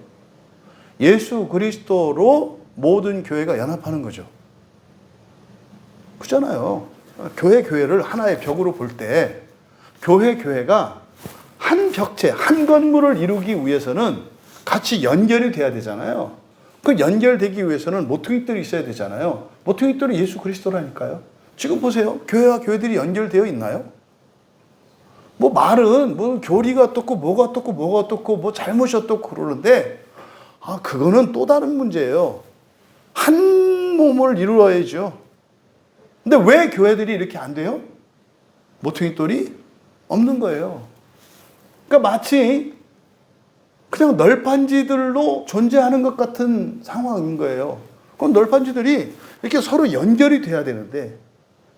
예수 그리스도로 모든 교회가 연합하는 거죠. 그렇잖아요. 교회를 하나의 벽으로 볼 때 교회가 한 벽체, 한 건물을 이루기 위해서는 같이 연결이 돼야 되잖아요. 그 연결되기 위해서는 모퉁이돌이 있어야 되잖아요. 모퉁이돌이 예수 그리스도라니까요. 지금 보세요. 교회와 교회들이 연결되어 있나요? 뭐 말은 뭐 교리가 어떻고 뭐가 어떻고 뭐가 어떻고 뭐 잘못이 어떻고 그러는데 그거는 또 다른 문제예요. 한 몸을 이루어야죠. 근데 왜 교회들이 이렇게 안 돼요? 모퉁이돌이 없는 거예요. 그러니까 마치 그냥 널판지들로 존재하는 것 같은 상황인 거예요. 그럼 널판지들이 이렇게 서로 연결이 돼야 되는데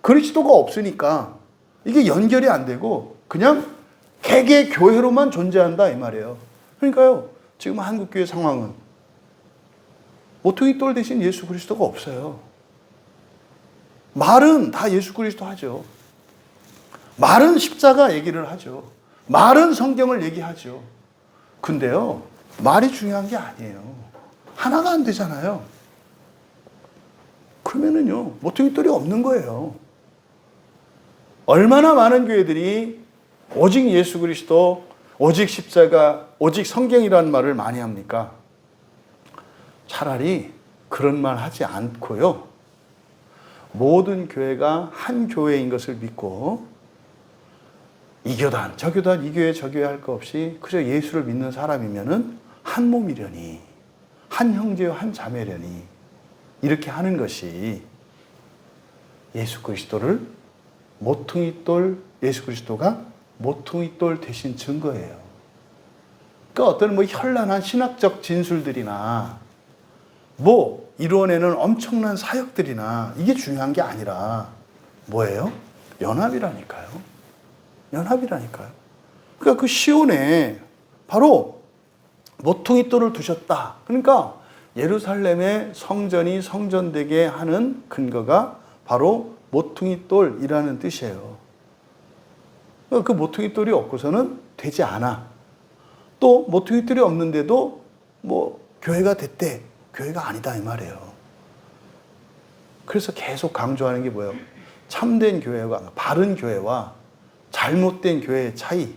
그리스도가 없으니까 이게 연결이 안 되고 그냥 개개 교회로만 존재한다 이 말이에요. 그러니까요, 지금 한국교회 상황은 모퉁이돌 대신 예수 그리스도가 없어요. 말은 다 예수 그리스도 하죠. 말은 십자가 얘기를 하죠. 말은 성경을 얘기하죠. 근데요, 말이 중요한 게 아니에요. 하나가 안 되잖아요. 그러면은요, 모퉁이돌이 없는 거예요. 얼마나 많은 교회들이 오직 예수 그리스도, 오직 십자가, 오직 성경이라는 말을 많이 합니까? 차라리 그런 말 하지 않고요. 모든 교회가 한 교회인 것을 믿고 이 교단, 저 교단, 이 교회, 저 교회 할 거 없이 그저 예수를 믿는 사람이면은 한 몸이려니, 한 형제요, 한 자매려니 이렇게 하는 것이 예수 그리스도를 모퉁이돌 예수 그리스도가 모퉁이돌 되신 증거예요. 그러니까 어떤 현란한 신학적 진술들이나 이루어내는 엄청난 사역들이나 이게 중요한 게 아니라 뭐예요? 연합이라니까요. 연합이라니까요. 그러니까 그 시온에 바로 모퉁이돌을 두셨다. 그러니까 예루살렘의 성전이 성전되게 하는 근거가 바로 모퉁이돌이라는 뜻이에요. 그 모퉁이돌이 없고서는 되지 않아. 또 모퉁이돌이 없는데도 교회가 됐대. 교회가 아니다 이 말이에요. 그래서 계속 강조하는 게 뭐예요? 참된 교회와 바른 교회와 잘못된 교회의 차이.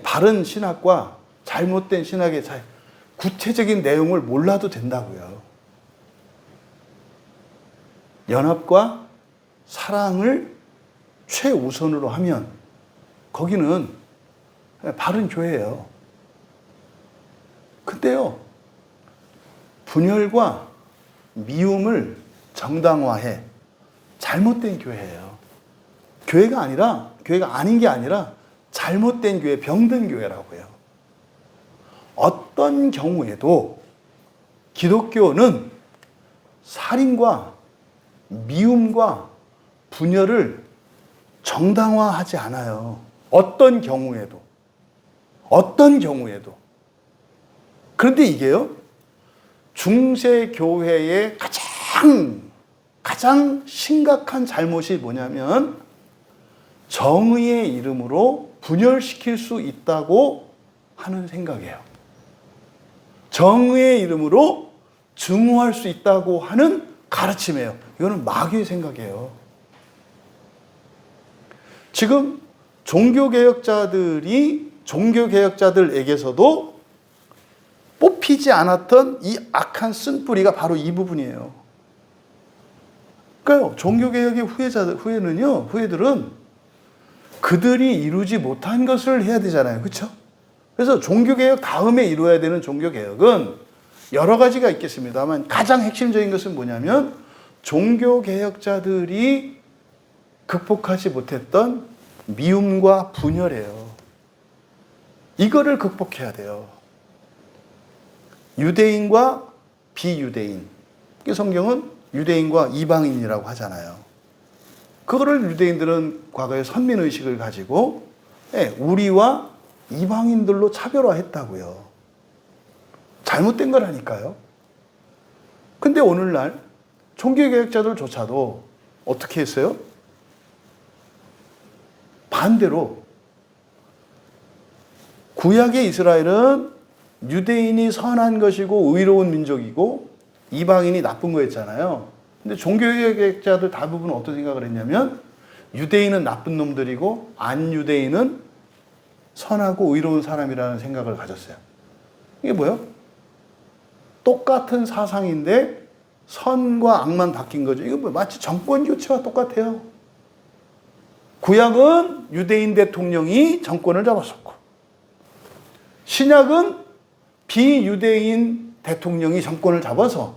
바른 신학과 잘못된 신학의 차이. 구체적인 내용을 몰라도 된다고요. 연합과 사랑을 최우선으로 하면 거기는 바른 교회예요. 근데요, 분열과 미움을 정당화해 잘못된 교회예요. 교회가 아닌 게 아니라 잘못된 교회, 병든 교회라고요. 어떤 경우에도 기독교는 살인과 미움과 분열을 정당화하지 않아요. 어떤 경우에도. 그런데 이게요, 중세교회의 가장 심각한 잘못이 뭐냐면 정의의 이름으로 분열시킬 수 있다고 하는 생각이에요. 정의의 이름으로 증오할 수 있다고 하는 가르침이에요. 이거는 마귀의 생각이에요. 지금 종교개혁자들에게서도 뽑히지 않았던 이 악한 쓴뿌리가 바로 이 부분이에요. 그러니까요, 종교개혁의 후예들은 그들이 이루지 못한 것을 해야 되잖아요. 그렇죠? 그래서 종교개혁 다음에 이루어야 되는 종교개혁은 여러 가지가 있겠습니다만 가장 핵심적인 것은 뭐냐면 종교개혁자들이 극복하지 못했던 미움과 분열이에요. 이거를 극복해야 돼요. 유대인과 비유대인. 성경은 유대인과 이방인이라고 하잖아요. 그거를 유대인들은 과거에 선민의식을 가지고 우리와 이방인들로 차별화했다고요. 잘못된 거라니까요. 근데 오늘날 종교개혁자들조차도 어떻게 했어요? 반대로 구약의 이스라엘은 유대인이 선한 것이고 의로운 민족이고 이방인이 나쁜 거였잖아요. 근데 종교개혁자들 대부분 어떤 생각을 했냐면 유대인은 나쁜 놈들이고 안 유대인은 선하고 의로운 사람이라는 생각을 가졌어요. 이게 뭐예요? 똑같은 사상인데 선과 악만 바뀐 거죠. 이거 마치 정권 교체와 똑같아요. 구약은 유대인 대통령이 정권을 잡았었고 신약은 비유대인 대통령이 정권을 잡아서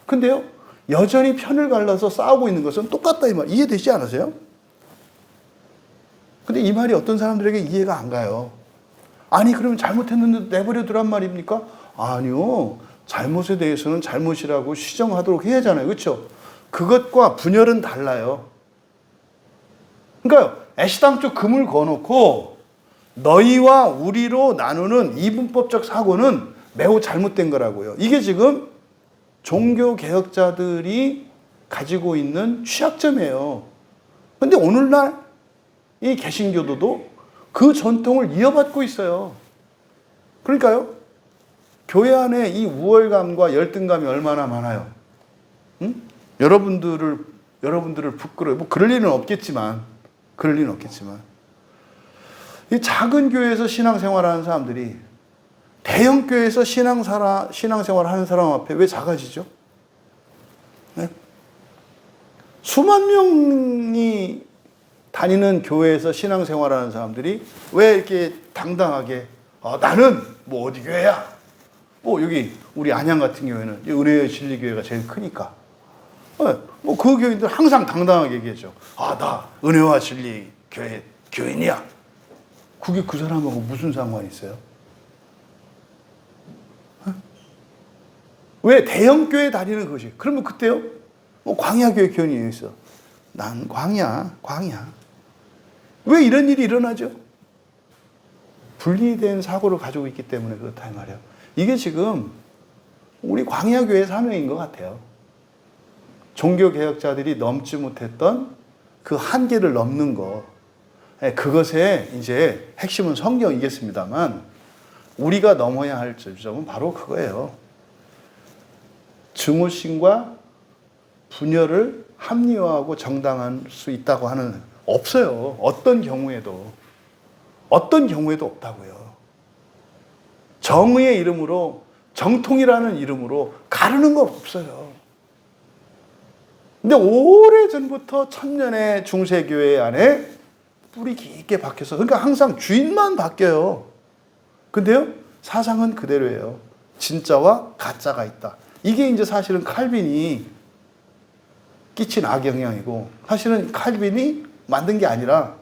근데요 여전히 편을 갈라서 싸우고 있는 것은 똑같다 이 말 이해되지 않으세요? 근데 이 말이 어떤 사람들에게 이해가 안 가요. 아니 그러면 잘못했는데 내버려 두란 말입니까? 아니요. 잘못에 대해서는 잘못이라고 시정하도록 해야 하잖아요. 그렇죠? 그것과 분열은 달라요. 그러니까 애시당초 금을 거놓고 너희와 우리로 나누는 이분법적 사고는 매우 잘못된 거라고요. 이게 지금 종교개혁자들이 가지고 있는 취약점이에요. 그런데 오늘날 이 개신교도도 그 전통을 이어받고 있어요. 그러니까요. 교회 안에 이 우월감과 열등감이 얼마나 많아요. 응? 여러분들을 부끄러워. 그럴 일은 없겠지만 이 작은 교회에서 신앙생활하는 사람들이 대형 교회에서 신앙생활하는 사람 앞에 왜 작아지죠? 네? 수만 명이 다니는 교회에서 신앙생활하는 사람들이 왜 이렇게 당당하게 나는 어디 교회야? 여기 우리 안양 같은 경우에는 은혜의 진리교회가 제일 크니까 그 교인들 항상 당당하게 얘기하죠. 나 은혜와 진리 교회 교인이야. 그게 그 사람하고 무슨 상관이 있어요? 왜 대형교회 다니는 것이? 그러면 그때요? 광야교회 교인이 있어. 난 광야. 왜 이런 일이 일어나죠? 분리된 사고를 가지고 있기 때문에 그렇다 이 말이에요. 이게 지금 우리 광야교회 사명인 것 같아요. 종교개혁자들이 넘지 못했던 그 한계를 넘는 거. 그것의 이제 핵심은 성경이겠습니다만 우리가 넘어야 할 점은 바로 그거예요. 증오심과 분열을 합리화하고 정당할 수 있다고 하는 없어요. 어떤 경우에도 없다고요. 정의의 이름으로 정통이라는 이름으로 가르는 건 없어요. 근데 오래전부터 천년의 중세교회 안에 뿌리 깊게 박혀서 그러니까 항상 주인만 바뀌어요. 근데요 사상은 그대로예요. 진짜와 가짜가 있다. 이게 이제 사실은 칼빈이 끼친 악영향이고 사실은 칼빈이 만든 게 아니라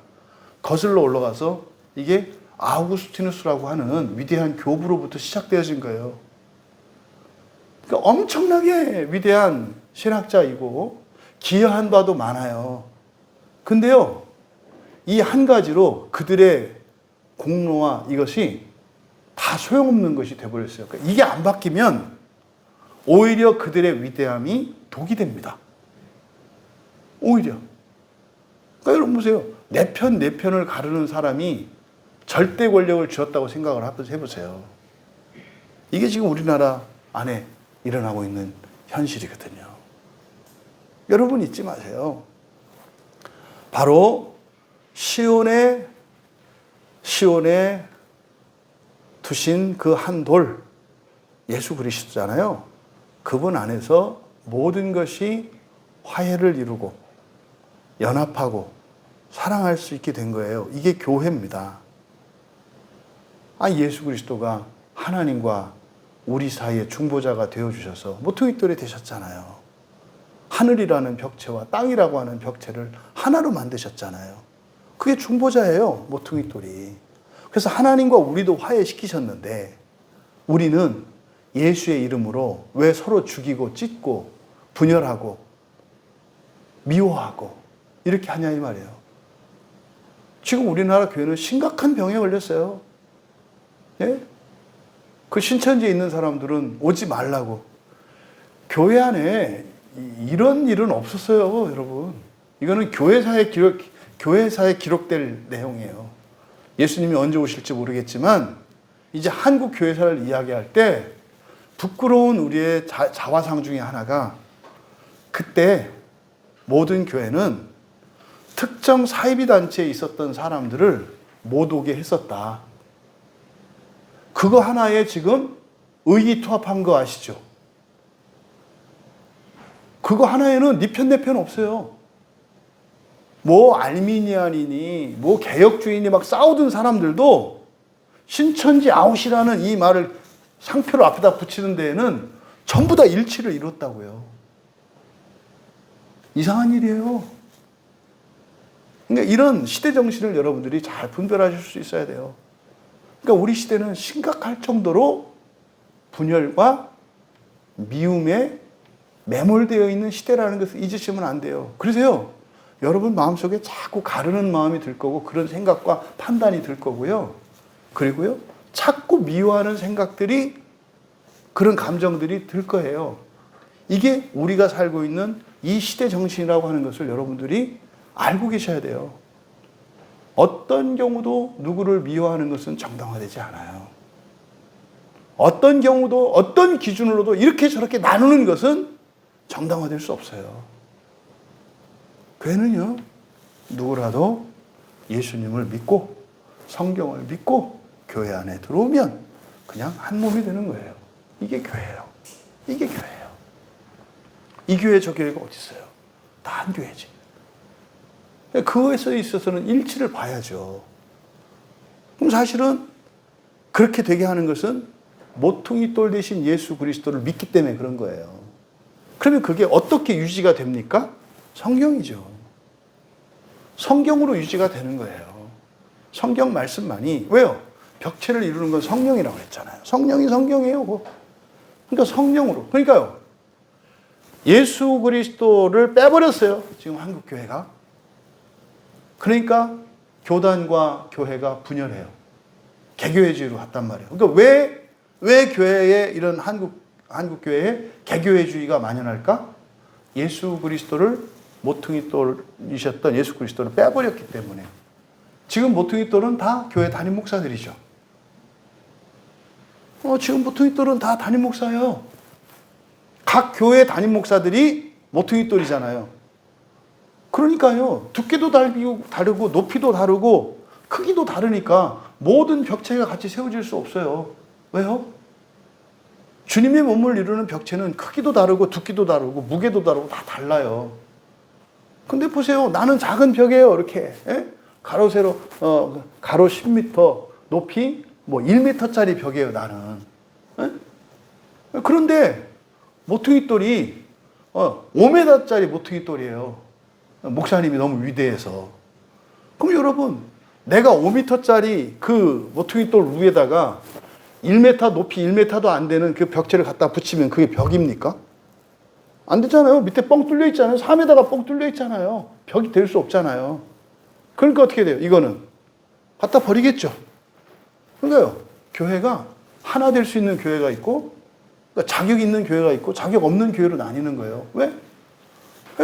거슬러 올라가서 이게 아우구스티누스라고 하는 위대한 교부로부터 시작되어진 거예요. 그러니까 엄청나게 위대한 신학자이고 기여한 바도 많아요. 근데요 이 한 가지로 그들의 공로와 이것이 다 소용없는 것이 되어버렸어요. 그러니까 이게 안 바뀌면 오히려 그들의 위대함이 독이 됩니다. 오히려. 그러니까 여러분 보세요. 내 편을 가르는 사람이 절대 권력을 쥐었다고 생각을 해보세요. 이게 지금 우리나라 안에 일어나고 있는 현실이거든요. 여러분 잊지 마세요. 바로 시온에 두신 그 한 돌, 예수 그리스도잖아요. 그분 안에서 모든 것이 화해를 이루고 연합하고 사랑할 수 있게 된 거예요. 이게 교회입니다. 예수 그리스도가 하나님과 우리 사이의 중보자가 되어주셔서 모퉁이돌이 되셨잖아요. 하늘이라는 벽체와 땅이라고 하는 벽체를 하나로 만드셨잖아요. 그게 중보자예요, 모퉁이돌이. 그래서 하나님과 우리도 화해시키셨는데 우리는 예수의 이름으로 왜 서로 죽이고 찢고 분열하고 미워하고 이렇게 하냐 이 말이에요. 지금 우리나라 교회는 심각한 병에 걸렸어요. 예? 그 신천지에 있는 사람들은 오지 말라고. 교회 안에 이런 일은 없었어요, 여러분. 이거는 교회사에 기록될 내용이에요. 예수님이 언제 오실지 모르겠지만 이제 한국 교회사를 이야기할 때 부끄러운 우리의 자화상 중에 하나가 그때 모든 교회는 특정 사이비 단체에 있었던 사람들을 못 오게 했었다. 그거 하나에 지금 의기투합한 거 아시죠? 그거 하나에는 네 편 내 편 없어요. 뭐 알미니안이니 뭐 개혁주의니 막 싸우던 사람들도 신천지 아웃이라는 이 말을 상표로 앞에다 붙이는 데에는 전부 다 일치를 이뤘다고요. 이상한 일이에요. 그러니까 이런 시대 정신을 여러분들이 잘 분별하실 수 있어야 돼요. 그러니까 우리 시대는 심각할 정도로 분열과 미움에 매몰되어 있는 시대라는 것을 잊으시면 안 돼요. 그래서요, 여러분 마음속에 자꾸 가르는 마음이 들 거고 그런 생각과 판단이 들 거고요. 그리고요, 자꾸 미워하는 생각들이 그런 감정들이 들 거예요. 이게 우리가 살고 있는 이 시대 정신이라고 하는 것을 여러분들이 알고 계셔야 돼요. 어떤 경우도 누구를 미워하는 것은 정당화되지 않아요. 어떤 경우도 어떤 기준으로도 이렇게 저렇게 나누는 것은 정당화될 수 없어요. 교회는요, 누구라도 예수님을 믿고 성경을 믿고 교회 안에 들어오면 그냥 한 몸이 되는 거예요. 이게 교회예요. 이게 교회예요. 이 교회 저 교회가 어디 있어요? 다 한 교회지. 그거에 있어서는 일치를 봐야죠. 그럼 사실은 그렇게 되게 하는 것은 모퉁이 돌 대신 예수 그리스도를 믿기 때문에 그런 거예요. 그러면 그게 어떻게 유지가 됩니까? 성경이죠. 성경으로 유지가 되는 거예요. 성경 말씀만이. 왜요? 벽체를 이루는 건 성령이라고 했잖아요. 성령이 성경이에요. 그러니까 성령으로. 그러니까요. 예수 그리스도를 빼버렸어요. 지금 한국 교회가. 그러니까 교단과 교회가 분열해요. 개교회주의로 갔단 말이에요. 그러니까 왜 교회에 이런 한국 교회에 개교회주의가 만연할까? 예수 그리스도를 모퉁이 돌이셨던 예수 그리스도를 빼버렸기 때문에. 지금 모퉁이 돌은 다 교회 담임 목사들이죠. 지금 모퉁이 돌은 다 담임 목사예요. 각 교회 담임 목사들이 모퉁이 돌이잖아요. 그러니까요. 두께도 다르고 높이도 다르고 크기도 다르니까 모든 벽체가 같이 세워질 수 없어요. 왜요? 주님의 몸을 이루는 벽체는 크기도 다르고 두께도 다르고 무게도 다르고 다 달라요. 근데 보세요. 나는 작은 벽이에요. 이렇게. 가로 세로 가로 10m, 높이 뭐 1m짜리 벽이에요. 나는. 그런데 모퉁이 돌이 5m짜리 모퉁이 돌이에요. 목사님이 너무 위대해서. 그럼 여러분, 내가 5m짜리 그 모퉁이 돌 위에다가 1m 높이 1m도 안 되는 그 벽체를 갖다 붙이면 그게 벽입니까? 안 되잖아요. 밑에 뻥 뚫려 있잖아요. 3에다가 뻥 뚫려 있잖아요. 벽이 될 수 없잖아요. 그러니까 어떻게 돼요? 이거는 갖다 버리겠죠. 그러니까요. 교회가 하나 될 수 있는 교회가 있고, 그러니까 자격 있는 교회가 있고 자격 없는 교회로 나뉘는 거예요. 왜?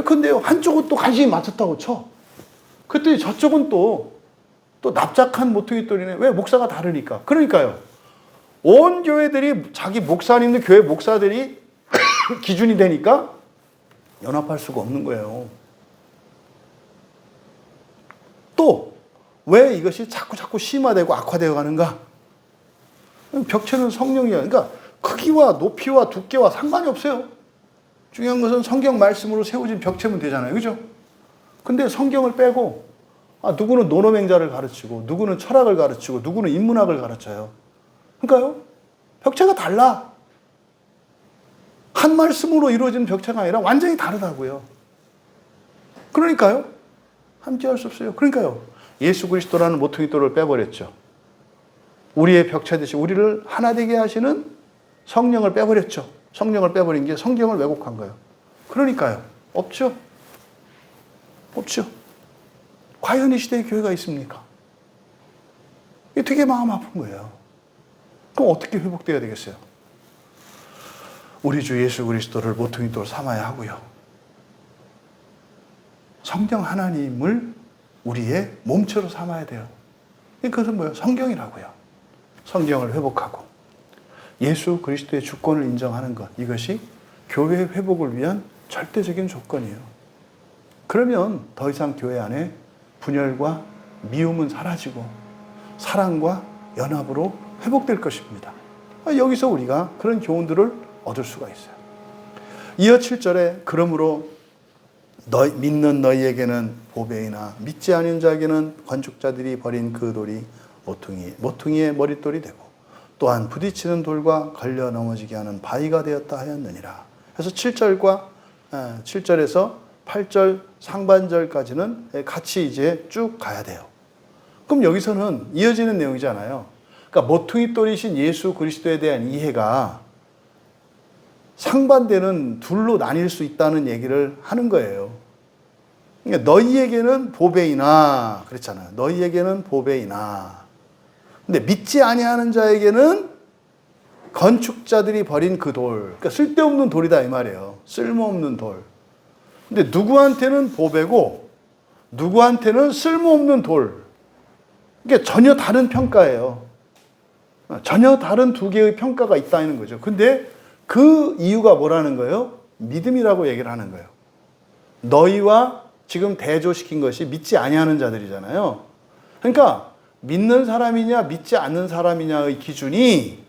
근데요, 한쪽은 또 관심이 맞췄다고 쳐. 그랬더니 저쪽은 또 납작한 모퉁이 돌이네. 왜? 목사가 다르니까. 그러니까요. 온 교회들이 자기 목사님들, 교회 목사들이 기준이 되니까 연합할 수가 없는 거예요. 또, 왜 이것이 자꾸 심화되고 악화되어 가는가? 벽체는 성령이야. 그러니까 크기와 높이와 두께와 상관이 없어요. 중요한 것은 성경 말씀으로 세워진 벽체면 되잖아요. 그죠? 근데 성경을 빼고, 누구는 노노맹자를 가르치고, 누구는 철학을 가르치고, 누구는 인문학을 가르쳐요. 그러니까요, 벽체가 달라. 한 말씀으로 이루어진 벽체가 아니라 완전히 다르다고요. 그러니까요, 함께할 수 없어요. 그러니까요, 예수 그리스도라는 모퉁이 돌을 빼버렸죠. 우리의 벽체 대신 우리를 하나 되게 하시는 성령을 빼버렸죠. 성령을 빼버린 게 성경을 왜곡한 거예요. 그러니까요, 없죠. 없죠. 과연 이 시대에 교회가 있습니까? 이게 되게 마음 아픈 거예요. 그럼 어떻게 회복돼야 되겠어요? 우리 주 예수 그리스도를 모퉁이 돌 삼아야 하고요. 성령 하나님을 우리의 몸체로 삼아야 돼요. 그것은 뭐예요? 성경이라고요. 성경을 회복하고 예수 그리스도의 주권을 인정하는 것, 이것이 교회 회복을 위한 절대적인 조건이에요. 그러면 더 이상 교회 안에 분열과 미움은 사라지고 사랑과 연합으로 회복될 것입니다. 여기서 우리가 그런 교훈들을 얻을 수가 있어요. 이어 7절에 그러므로 믿는 너희에게는 보배이나 믿지 않은 자에게는 건축자들이 버린 그 돌이 모퉁이의 머릿돌이 되고 또한 부딪히는 돌과 걸려 넘어지게 하는 바위가 되었다 하였느니라. 그래서 7절에서 8절 상반절까지는 같이 이제 쭉 가야 돼요. 그럼 여기서는 이어지는 내용이잖아요. 그러니까 모퉁이 돌이신 예수 그리스도에 대한 이해가 상반되는 둘로 나뉠 수 있다는 얘기를 하는 거예요. 그러니까 너희에게는 보배이나 그랬잖아요. 너희에게는 보배이나. 근데 믿지 아니하는 자에게는 건축자들이 버린 그 돌. 그러니까 쓸데없는 돌이다 이 말이에요. 쓸모없는 돌. 근데 누구한테는 보배고 누구한테는 쓸모없는 돌. 이게 전혀 다른 평가예요. 전혀 다른 두 개의 평가가 있다는 거죠. 근데 그 이유가 뭐라는 거예요? 믿음이라고 얘기를 하는 거예요. 너희와 지금 대조시킨 것이 믿지 아니하는 자들이잖아요. 그러니까 믿는 사람이냐 믿지 않는 사람이냐의 기준이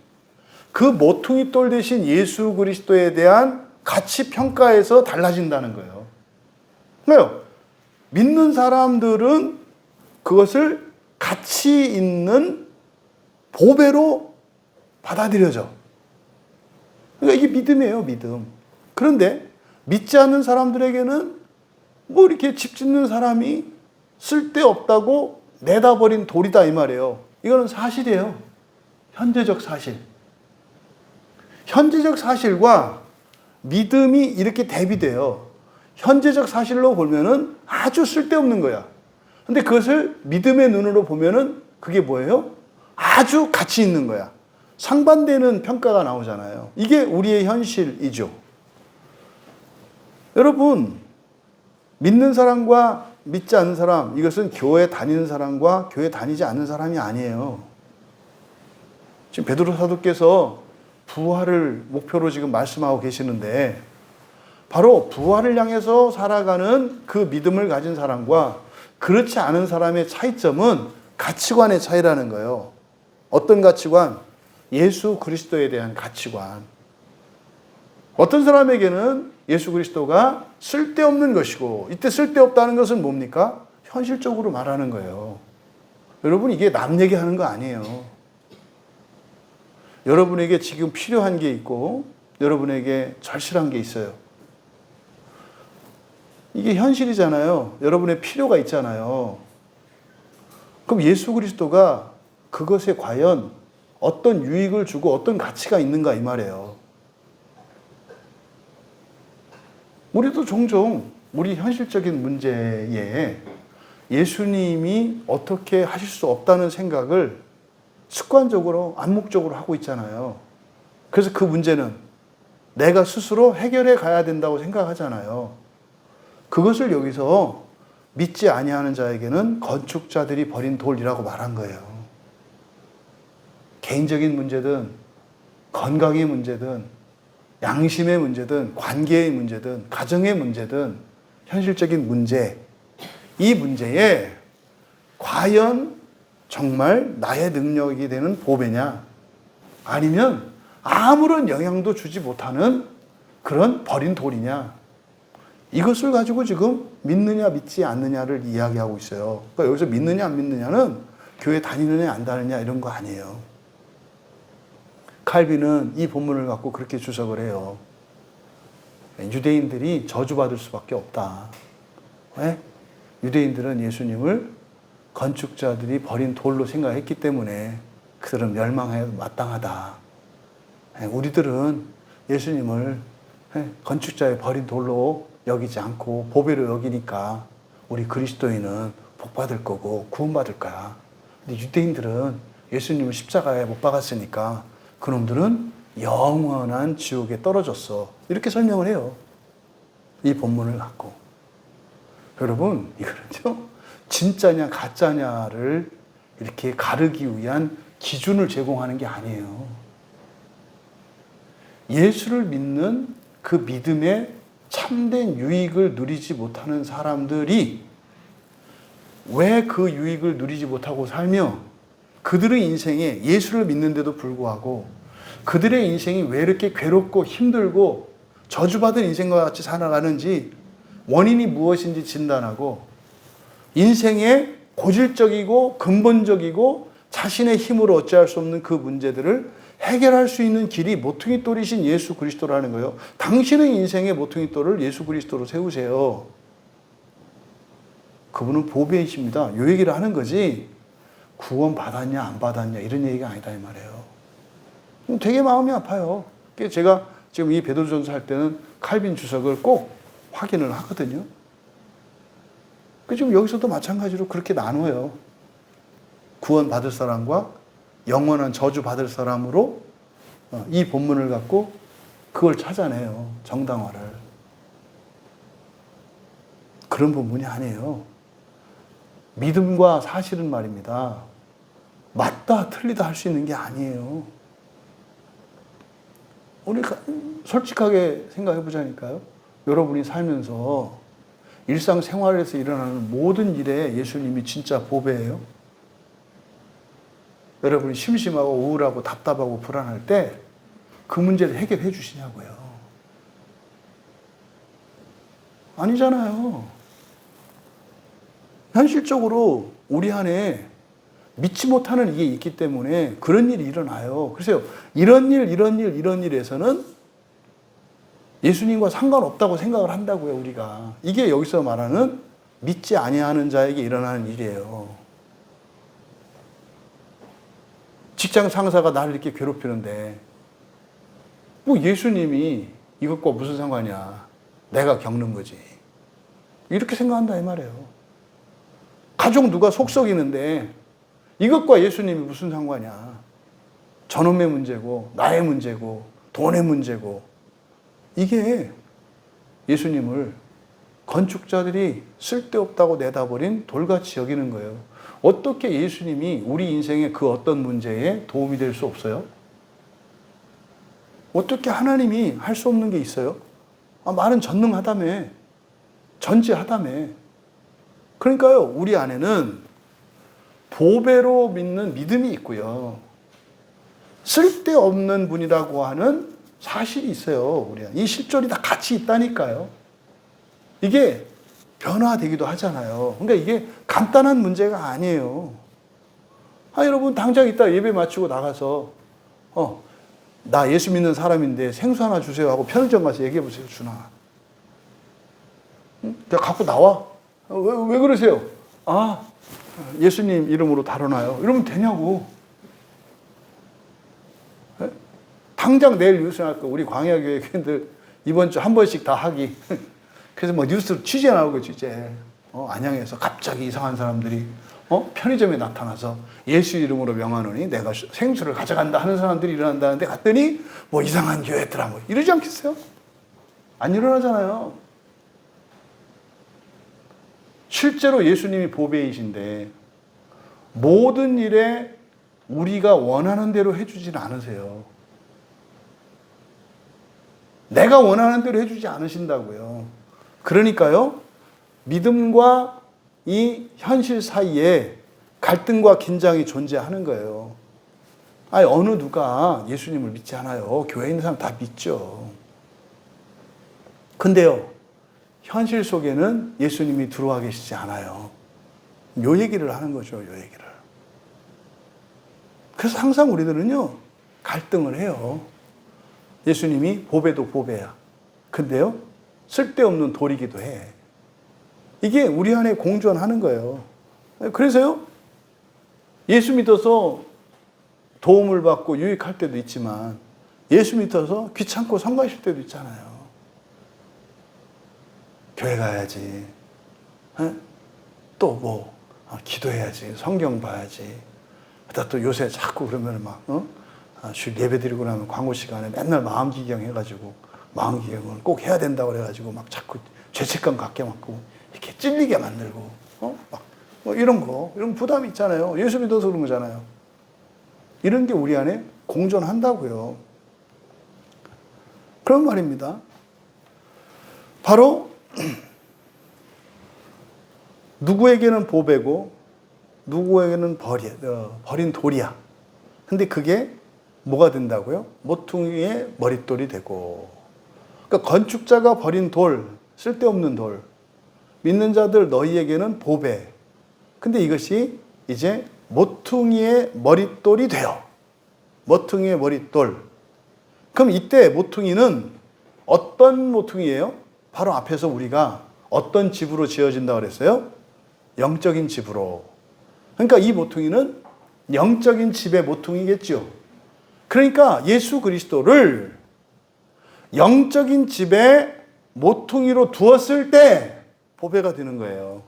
그 모퉁이 돌 대신 예수 그리스도에 대한 가치 평가에서 달라진다는 거예요. 왜요? 믿는 사람들은 그것을 가치 있는 보배로 받아들여져. 그러니까 이게 믿음이에요, 믿음. 그런데 믿지 않는 사람들에게는 뭐 이렇게 집 짓는 사람이 쓸데없다고 내다버린 돌이다 이 말이에요. 이거는 사실이에요. 현재적 사실. 현재적 사실과 믿음이 이렇게 대비돼요. 현재적 사실로 보면은 아주 쓸데없는 거야. 근데 그것을 믿음의 눈으로 보면은 그게 뭐예요? 아주 가치 있는 거야. 상반되는 평가가 나오잖아요. 이게 우리의 현실이죠. 여러분, 믿는 사람과 믿지 않는 사람, 이것은 교회 다니는 사람과 교회 다니지 않는 사람이 아니에요. 지금 베드로 사도께서 부활을 목표로 지금 말씀하고 계시는데, 바로 부활을 향해서 살아가는 그 믿음을 가진 사람과 그렇지 않은 사람의 차이점은 가치관의 차이라는 거예요. 어떤 가치관? 예수 그리스도에 대한 가치관. 어떤 사람에게는 예수 그리스도가 쓸데없는 것이고, 이때 쓸데없다는 것은 뭡니까? 현실적으로 말하는 거예요. 여러분, 이게 남 얘기하는 거 아니에요. 여러분에게 지금 필요한 게 있고 여러분에게 절실한 게 있어요. 이게 현실이잖아요. 여러분의 필요가 있잖아요. 그럼 예수 그리스도가 그것에 과연 어떤 유익을 주고 어떤 가치가 있는가 이 말이에요. 우리도 종종 우리 현실적인 문제에 예수님이 어떻게 하실 수 없다는 생각을 습관적으로 암묵적으로 하고 있잖아요. 그래서 그 문제는 내가 스스로 해결해 가야 된다고 생각하잖아요. 그것을 여기서 믿지 아니하는 자에게는 건축자들이 버린 돌이라고 말한 거예요. 개인적인 문제든 건강의 문제든 양심의 문제든 관계의 문제든 가정의 문제든 현실적인 문제, 이 문제에 과연 정말 나의 능력이 되는 보배냐, 아니면 아무런 영향도 주지 못하는 그런 버린 돌이냐, 이것을 가지고 지금 믿느냐 믿지 않느냐를 이야기하고 있어요. 그러니까 여기서 믿느냐 안 믿느냐는 교회 다니느냐 안 다니느냐 이런 거 아니에요. 칼빈은 이 본문을 갖고 그렇게 주석을 해요. 유대인들이 저주받을 수밖에 없다. 왜? 유대인들은 예수님을 건축자들이 버린 돌로 생각했기 때문에 그들은 멸망해 마땅하다. 우리들은 예수님을 건축자의 버린 돌로 여기지 않고 보배로 여기니까 우리 그리스도인은 복받을 거고 구원받을 거야. 근데 유대인들은 예수님을 십자가에 못 박았으니까 그놈들은 영원한 지옥에 떨어졌어. 이렇게 설명을 해요. 이 본문을 갖고. 여러분, 이거는요, 진짜냐 가짜냐를 이렇게 가르기 위한 기준을 제공하는 게 아니에요. 예수를 믿는 그 믿음의 참된 유익을 누리지 못하는 사람들이 왜 그 유익을 누리지 못하고 살며 그들의 인생에 예수를 믿는데도 불구하고 그들의 인생이 왜 이렇게 괴롭고 힘들고 저주받은 인생과 같이 살아가는지 원인이 무엇인지 진단하고 인생의 고질적이고 근본적이고 자신의 힘으로 어찌할 수 없는 그 문제들을 해결할 수 있는 길이 모퉁이돌이신 예수 그리스도라는 거예요. 당신의 인생의 모퉁이돌을 예수 그리스도로 세우세요. 그분은 보배이십니다. 이 얘기를 하는 거지 구원 받았냐 안 받았냐 이런 얘기가 아니다 이 말이에요. 되게 마음이 아파요. 제가 지금 이 베드로전서 할 때는 칼빈 주석을 꼭 확인을 하거든요. 지금 여기서도 마찬가지로 그렇게 나눠요. 구원 받을 사람과 영원한 저주 받을 사람으로 이 본문을 갖고 그걸 찾아내요. 정당화를. 그런 본문이 아니에요. 믿음과 사실은 말입니다. 맞다 틀리다 할 수 있는 게 아니에요. 우리 솔직하게 생각해 보자니까요. 여러분이 살면서 일상생활에서 일어나는 모든 일에 예수님이 진짜 보배예요. 여러분이 심심하고 우울하고 답답하고 불안할 때 그 문제를 해결해 주시냐고요. 아니잖아요. 현실적으로 우리 안에 믿지 못하는 이게 있기 때문에 그런 일이 일어나요. 그래서 이런 일에서는 예수님과 상관없다고 생각을 한다고요, 우리가. 이게 여기서 말하는 믿지 아니하는 자에게 일어나는 일이에요. 직장 상사가 나를 이렇게 괴롭히는데 뭐 예수님이 이것과 무슨 상관이야. 내가 겪는 거지. 이렇게 생각한다 이 말이에요. 가족 누가 속 썩이는데 이것과 예수님이 무슨 상관이야. 저놈의 문제고 나의 문제고 돈의 문제고. 이게 예수님을 건축자들이 쓸데없다고 내다버린 돌같이 여기는 거예요. 어떻게 예수님이 우리 인생의 그 어떤 문제에 도움이 될 수 없어요? 어떻게 하나님이 할 수 없는 게 있어요? 말은 전능하다며. 전지하다며. 그러니까요, 우리 안에는 보배로 믿는 믿음이 있고요. 쓸데없는 분이라고 하는 사실이 있어요. 우리 안에. 이 실존이 다 같이 있다니까요. 이게 변화되기도 하잖아요. 그러니까 이게 간단한 문제가 아니에요. 여러분 당장 이따 예배 마치고 나가서 나 예수 믿는 사람인데 생수 하나 주세요 하고 편의점 가서 얘기해 보세요. 주나. 그냥 갖고 나와. 왜 그러세요? 예수님 이름으로 다뤄놔요. 이러면 되냐고. 네? 당장 내일 뉴스 날 거 우리 광야교회 교인들 이번 주 한 번씩 다 하기. 그래서 뭐 뉴스 취재 나오고 취재. 안양에서 갑자기 이상한 사람들이 편의점에 나타나서 예수 이름으로 명하노니 내가 생수를 가져간다 하는 사람들이 일어난다는데 갔더니 뭐 이상한 교회더라 뭐 이러지 않겠어요? 안 일어나잖아요. 실제로 예수님이 보배이신데 모든 일에 우리가 원하는 대로 해주지는 않으세요. 내가 원하는 대로 해주지 않으신다고요. 그러니까요, 믿음과 이 현실 사이에 갈등과 긴장이 존재하는 거예요. 어느 누가 예수님을 믿지 않아요. 교회에 있는 사람 다 믿죠. 근데요, 현실 속에는 예수님이 들어와 계시지 않아요. 요 얘기를 하는 거죠, 요 얘기를. 그래서 항상 우리들은요, 갈등을 해요. 예수님이 보배도 보배야. 근데요, 쓸데없는 돌이기도 해. 이게 우리 안에 공존하는 거예요. 그래서요, 예수 믿어서 도움을 받고 유익할 때도 있지만, 예수 믿어서 귀찮고 성가실 때도 있잖아요. 교회 가야지. 또 뭐, 기도해야지. 성경 봐야지. 또 요새 자꾸 그러면 주일 예배 드리고 나면 광고 시간에 맨날 마음기경 해가지고, 마음기경을 꼭 해야 된다고 그래가지고 막 자꾸 죄책감 갖게 만고 이렇게 찔리게 만들고, 뭐 이런 부담이 있잖아요. 예수 믿어서 그런 거잖아요. 이런 게 우리 안에 공존한다고요. 그런 말입니다. 바로 누구에게는 보배고 누구에게는 버린 돌이야. 근데 그게 뭐가 된다고요? 모퉁이의 머릿돌이 되고. 그러니까 건축자가 버린 돌, 쓸데없는 돌. 믿는 자들 너희에게는 보배. 근데 이것이 이제 모퉁이의 머릿돌이 돼요. 모퉁이의 머릿돌. 그럼 이때 모퉁이는 어떤 모퉁이예요? 바로 앞에서 우리가 어떤 집으로 지어진다고 그랬어요? 영적인 집으로. 그러니까 이 모퉁이는 영적인 집의 모퉁이겠죠. 그러니까 예수 그리스도를 영적인 집의 모퉁이로 두었을 때 보배가 되는 거예요.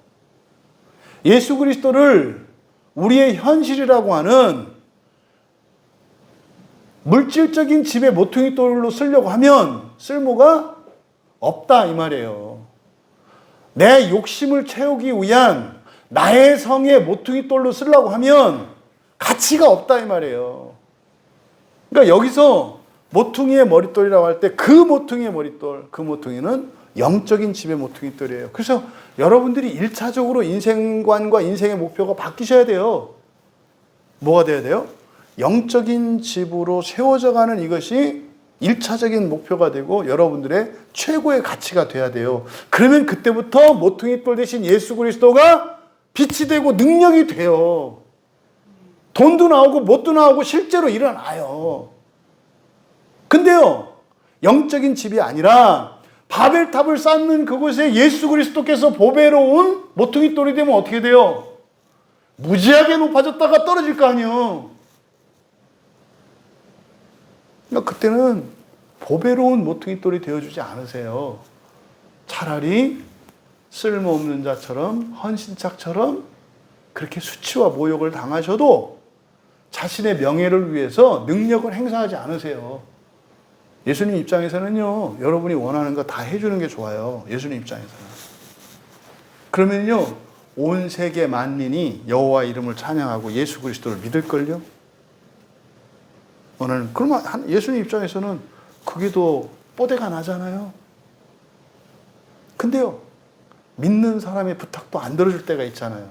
예수 그리스도를 우리의 현실이라고 하는 물질적인 집의 모퉁이돌로 쓰려고 하면 쓸모가 없다 이 말이에요. 내 욕심을 채우기 위한 나의 성의 모퉁이돌로 쓰려고 하면 가치가 없다 이 말이에요. 그러니까 여기서 모퉁이의 머릿돌이라고 할 때 그 모퉁이의 머릿돌, 그 모퉁이는 영적인 집의 모퉁이돌이에요. 그래서 여러분들이 1차적으로 인생관과 인생의 목표가 바뀌셔야 돼요. 뭐가 돼야 돼요? 영적인 집으로 세워져 가는 이것이 1차적인 목표가 되고 여러분들의 최고의 가치가 돼야 돼요. 그러면 그때부터 모퉁이돌 대신 예수 그리스도가 빛이 되고 능력이 돼요. 돈도 나오고 뭣도 나오고 실제로 일어나요. 근데요, 영적인 집이 아니라 바벨탑을 쌓는 그곳에 예수 그리스도께서 보배로 온 모퉁이돌이 되면 어떻게 돼요? 무지하게 높아졌다가 떨어질 거 아니에요. 그러니까 그때는 보배로운 모퉁이 돌이 되어주지 않으세요. 차라리 쓸모없는 자처럼, 헌신짝처럼 그렇게 수치와 모욕을 당하셔도 자신의 명예를 위해서 능력을 행사하지 않으세요. 예수님 입장에서는요, 여러분이 원하는 거 다 해주는 게 좋아요. 예수님 입장에서는. 그러면요, 온 세계 만민이 여호와 이름을 찬양하고 예수 그리스도를 믿을걸요? 오늘 그러면 예수님 입장에서는 그게 더 뽀대가 나잖아요. 근데요, 믿는 사람의 부탁도 안 들어줄 때가 있잖아요.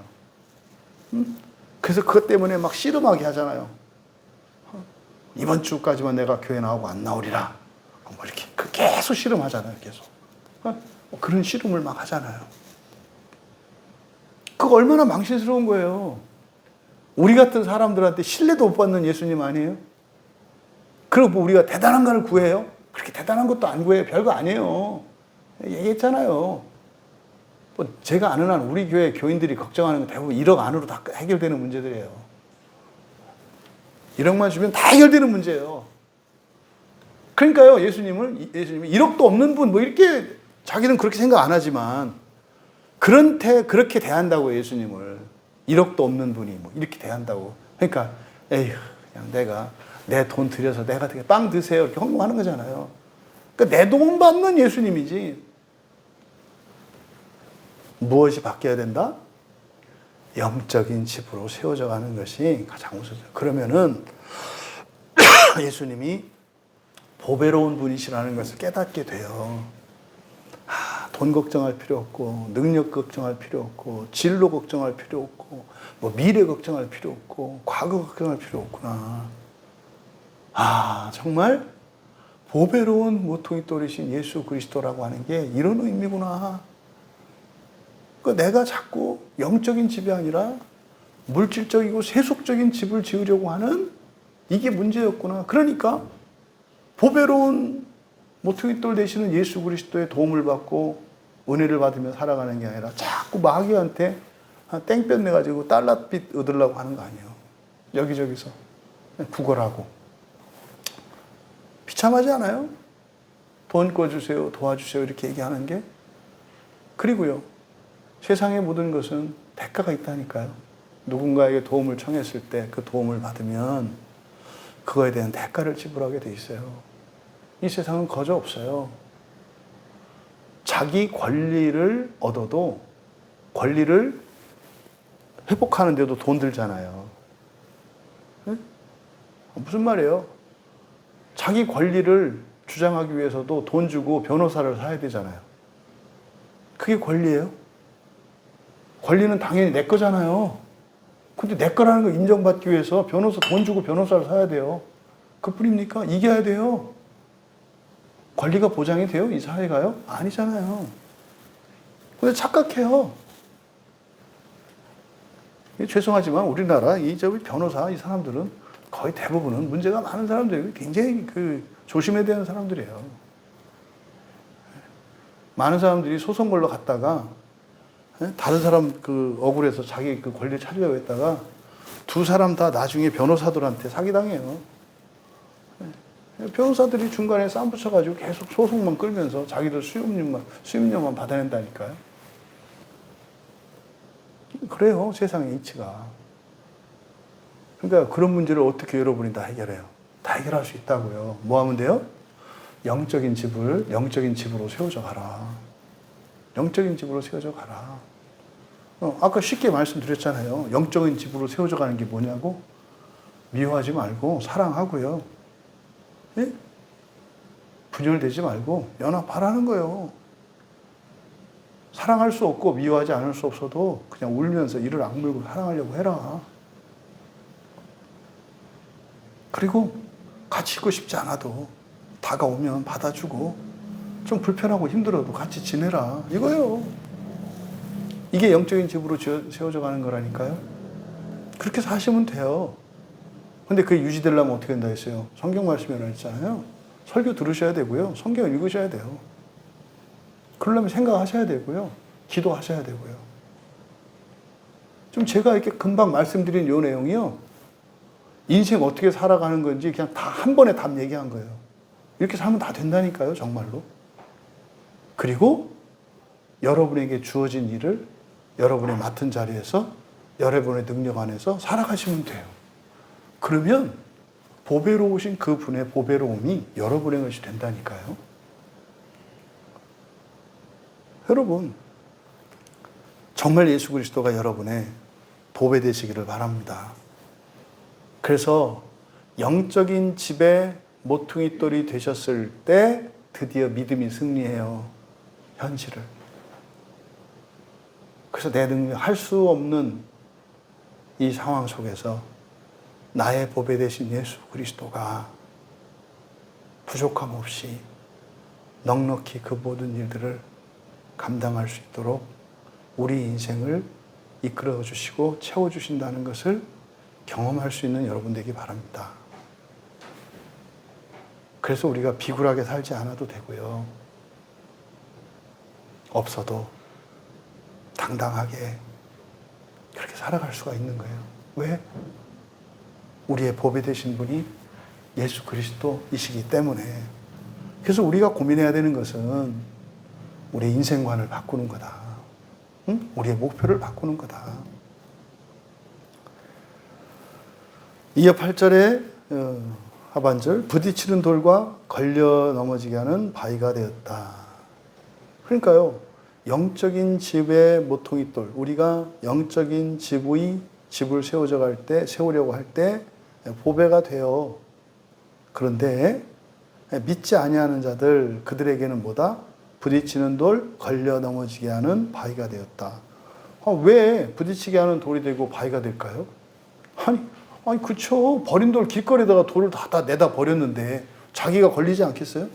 그래서 그것 때문에 막 씨름하게 하잖아요. 이번 주까지만 내가 교회 나오고 안 나오리라. 뭐 이렇게 계속 씨름하잖아요. 계속. 그런 씨름을 막 하잖아요. 그거 얼마나 망신스러운 거예요. 우리 같은 사람들한테 신뢰도 못 받는 예수님 아니에요? 그리고 우리가 대단한 걸 구해요? 그렇게 대단한 것도 안 구해요. 별거 아니에요. 얘기했잖아요. 뭐 제가 아는 한 우리 교회 교인들이 걱정하는 건 대부분 1억 안으로 다 해결되는 문제들이에요. 1억만 주면 다 해결되는 문제예요. 그러니까요, 예수님이 1억도 없는 분, 뭐 이렇게 자기는 그렇게 생각 안 하지만, 그렇게 대한다고 예수님을. 1억도 없는 분이 뭐 이렇게 대한다고. 그러니까, 에휴, 그냥 내가 내 돈 들여서 내가 되게 빵 드세요. 이렇게 헌금하는 거잖아요. 그러니까 내 돈 받는 예수님이지. 무엇이 바뀌어야 된다? 영적인 집으로 세워져 가는 것이 가장 우선이죠. 그러면은 예수님이 보배로운 분이시라는 것을 깨닫게 돼요. 돈 걱정할 필요 없고, 능력 걱정할 필요 없고, 진로 걱정할 필요 없고, 뭐 미래 걱정할 필요 없고, 과거 걱정할 필요 없구나. 정말 보배로운 모퉁이 돌이신 예수 그리스도라고 하는 게 이런 의미구나. 내가 자꾸 영적인 집이 아니라 물질적이고 세속적인 집을 지으려고 하는 이게 문제였구나. 그러니까 보배로운 모퉁이 돌 되시는 예수 그리스도의 도움을 받고 은혜를 받으며 살아가는 게 아니라 자꾸 마귀한테 땡볕 내가지고 달러빚 얻으려고 하는 거 아니에요. 여기저기서 구걸하고. 비참하지 않아요? 돈 꿔주세요, 도와주세요 이렇게 얘기하는 게. 그리고요, 세상의 모든 것은 대가가 있다니까요. 누군가에게 도움을 청했을 때 그 도움을 받으면 그거에 대한 대가를 지불하게 돼 있어요. 이 세상은 거저 없어요. 자기 권리를 얻어도 권리를 회복하는데도 돈 들잖아요. 네? 무슨 말이에요? 자기 권리를 주장하기 위해서도 돈 주고 변호사를 사야 되잖아요. 그게 권리예요? 권리는 당연히 내 거잖아요. 근데 내 거라는 걸 인정받기 위해서 돈 주고 변호사를 사야 돼요. 그뿐입니까? 이겨야 돼요. 권리가 보장이 돼요? 이 사회가요? 아니잖아요. 근데 착각해요. 죄송하지만 우리나라 변호사 이 사람들은 거의 대부분은 문제가 많은 사람들이에요. 굉장히 조심해야 되는 사람들이에요. 많은 사람들이 소송 걸러 갔다가 다른 사람 억울해서 자기 권리를 찾으려고 했다가 두 사람 다 나중에 변호사들한테 사기당해요. 변호사들이 중간에 쌈 붙여가지고 계속 소송만 끌면서 자기들 수임료만 받아낸다니까요. 그래요, 세상의 이치가. 그러니까 그런 문제를 어떻게 여러분이 다 해결해요? 다 해결할 수 있다고요. 뭐 하면 돼요? 영적인 집으로 세워져 가라. 영적인 집으로 세워져 가라. 아까 쉽게 말씀드렸잖아요. 영적인 집으로 세워져 가는 게 뭐냐고? 미워하지 말고 사랑하고요. 예? 분열되지 말고 연합하라는 거예요. 사랑할 수 없고 미워하지 않을 수 없어도 그냥 울면서 이를 악물고 사랑하려고 해라. 그리고 같이 있고 싶지 않아도 다가오면 받아주고 좀 불편하고 힘들어도 같이 지내라. 이거예요. 이게 영적인 집으로 세워져 가는 거라니까요. 그렇게 사시면 돼요. 근데 그게 유지되려면 어떻게 된다 했어요? 성경 말씀이 했잖아요. 설교 들으셔야 되고요. 성경 읽으셔야 돼요. 그러려면 생각하셔야 되고요. 기도하셔야 되고요. 좀 제가 이렇게 금방 말씀드린 이 내용이요. 인생 어떻게 살아가는 건지 그냥 다 한 번에 답 얘기한 거예요. 이렇게 살면 다 된다니까요, 정말로. 그리고 여러분에게 주어진 일을 여러분의 맡은 자리에서 여러분의 능력 안에서 살아가시면 돼요. 그러면 보배로우신 그 분의 보배로움이 여러분의 것이 된다니까요. 여러분, 정말 예수 그리스도가 여러분의 보배 되시기를 바랍니다. 그래서 영적인 집의 모퉁이 돌이 되셨을 때 드디어 믿음이 승리해요. 현실을. 그래서 내 능력 할 수 없는 이 상황 속에서 나의 보배 되신 예수 그리스도가 부족함 없이 넉넉히 그 모든 일들을 감당할 수 있도록 우리 인생을 이끌어 주시고 채워 주신다는 것을 경험할 수 있는 여러분 되기 바랍니다. 그래서 우리가 비굴하게 살지 않아도 되고요. 없어도 당당하게 그렇게 살아갈 수가 있는 거예요. 왜? 우리의 보배 되신 분이 예수 그리스도이시기 때문에. 그래서 우리가 고민해야 되는 것은 우리의 인생관을 바꾸는 거다. 응? 우리의 목표를 바꾸는 거다. 이어 8절에 하반절, 부딪히는 돌과 걸려 넘어지게 하는 바위가 되었다. 그러니까요, 영적인 집의 모퉁이 돌, 우리가 영적인 집을 세우려고 할 때 보배가 돼요. 그런데 믿지 아니하는 자들, 그들에게는 뭐다? 부딪히는 돌, 걸려 넘어지게 하는 바위가 되었다. 왜 부딪히게 하는 돌이 되고 바위가 될까요? 아니 그쵸. 버린 돌 길거리에다가 돌을 다 내다 버렸는데 자기가 걸리지 않겠어요?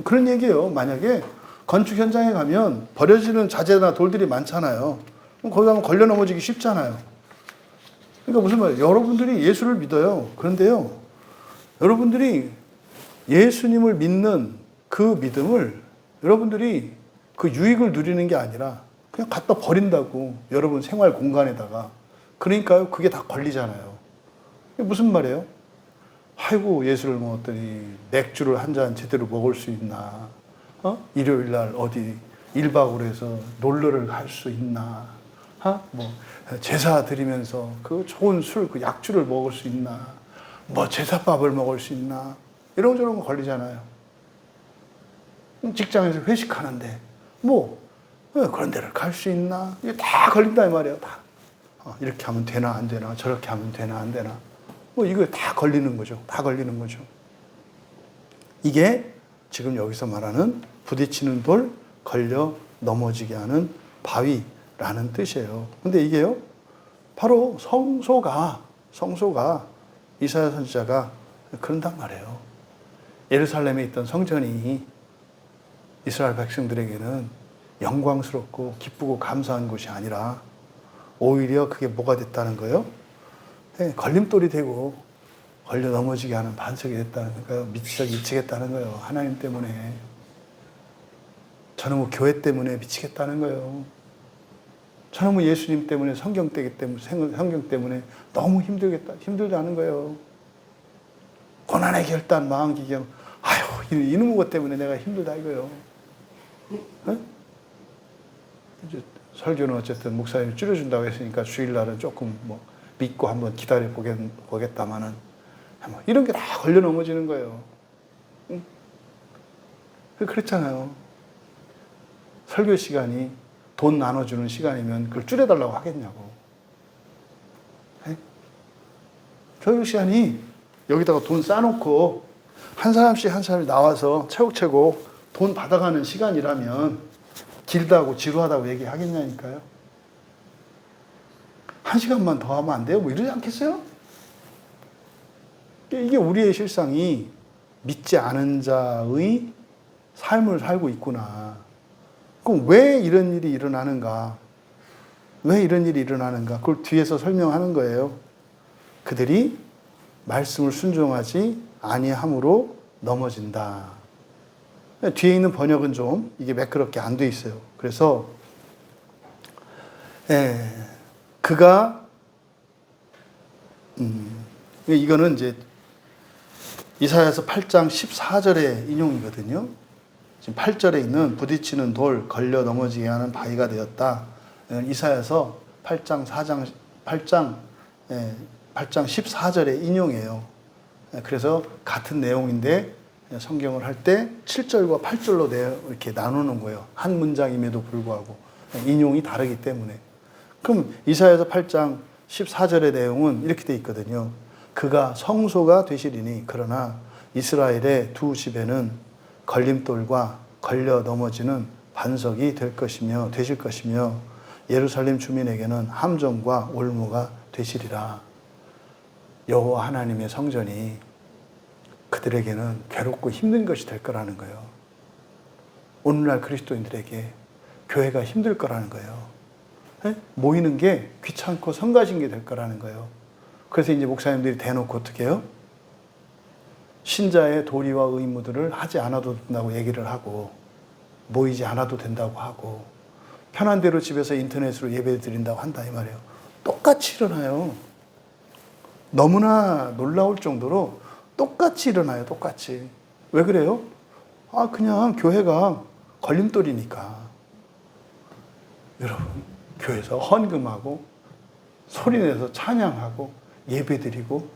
그런 얘기예요. 만약에 건축 현장에 가면 버려지는 자재나 돌들이 많잖아요. 거기 가면 걸려 넘어지기 쉽잖아요. 그러니까 무슨 말이에요? 여러분들이 예수를 믿어요. 그런데요, 여러분들이 예수님을 믿는 그 믿음을 여러분들이 그 유익을 누리는 게 아니라 그냥 갖다 버린다고, 여러분 생활 공간에다가. 그러니까요, 그게 다 걸리잖아요. 이게 무슨 말이에요? 아이고, 예수를 먹었더니 맥주를 한 잔 제대로 먹을 수 있나? 일요일 날 어디 1박으로 해서 놀러를 갈 수 있나? 뭐 제사 드리면서 그 좋은 술, 그 약주를 먹을 수 있나? 뭐 제사밥을 먹을 수 있나? 이런저런 거 걸리잖아요. 직장에서 회식하는데 뭐 그런 데를 갈 수 있나? 이게 다 걸린다 이 말이에요. 다. 이렇게 하면 되나 안 되나? 저렇게 하면 되나 안 되나? 뭐 이거 다 걸리는 거죠. 다 걸리는 거죠. 이게 지금 여기서 말하는 부딪히는 돌, 걸려 넘어지게 하는 바위라는 뜻이에요. 근데 이게요, 바로 성소가 이사야 선지자가 그런단 말이에요. 예루살렘에 있던 성전이 이스라엘 백성들에게는 영광스럽고 기쁘고 감사한 곳이 아니라 오히려 그게 뭐가 됐다는 거예요? 걸림돌이 되고 걸려 넘어지게 하는 반석이 됐다는 거예요. 미치겠다는 거예요. 하나님 때문에. 저는 뭐 교회 때문에 미치겠다는 거예요. 저는 뭐 예수님 때문에, 성경 때문에 너무 힘들다는 거예요. 고난의 결단, 망기경, 아유, 이놈의 것 때문에 내가 힘들다 이거예요. 이제 설교는 어쨌든 목사님이 줄여준다고 했으니까 주일날은 조금 뭐 믿고 한번 기다려 보겠다마는 이런 게 다 걸려 넘어지는 거예요. 응? 그렇잖아요. 설교 시간이 돈 나눠주는 시간이면 그걸 줄여달라고 하겠냐고. 설교 시간이 여기다가 돈 싸놓고 한 사람씩 나와서 차곡차곡 돈 받아가는 시간이라면 길다고 지루하다고 얘기하겠냐니까요. 1시간만 더 하면 안 돼요? 뭐 이러지 않겠어요? 이게 우리의 실상이 믿지 않은 자의 삶을 살고 있구나. 그럼 왜 이런 일이 일어나는가? 그걸 뒤에서 설명하는 거예요. 그들이 말씀을 순종하지 아니함으로 넘어진다. 뒤에 있는 번역은 좀 이게 매끄럽게 안 돼 있어요. 그래서 그가 이거는 이제 이사야서 8장 14절의 인용이거든요. 지금 8절에 있는 부딪히는 돌, 걸려 넘어지게 하는 바위가 되었다. 이사야서 8장 14절의 인용이에요. 그래서 같은 내용인데 성경을 할 때 7절과 8절로 이렇게 나누는 거예요. 한 문장임에도 불구하고 인용이 다르기 때문에. 그럼 이사야서 8장 14절의 내용은 이렇게 돼 있거든요. 그가 성소가 되시리니 그러나 이스라엘의 두 집에는 걸림돌과 걸려 넘어지는 반석이 되실 것이며 예루살렘 주민에게는 함정과 올무가 되시리라. 여호와 하나님의 성전이 그들에게는 괴롭고 힘든 것이 될 거라는 거예요. 오늘날 그리스도인들에게 교회가 힘들 거라는 거예요. 모이는 게 귀찮고 성가신 게 될 거라는 거예요. 그래서 이제 목사님들이 대놓고 어떻게 해요? 신자의 도리와 의무들을 하지 않아도 된다고 얘기를 하고, 모이지 않아도 된다고 하고, 편한 대로 집에서 인터넷으로 예배 드린다고 한다 이 말이에요. 똑같이 일어나요. 너무나 놀라울 정도로 똑같이 일어나요. 똑같이. 왜 그래요? 그냥 교회가 걸림돌이니까. 여러분, 교회에서 헌금하고 소리내서 찬양하고 예배드리고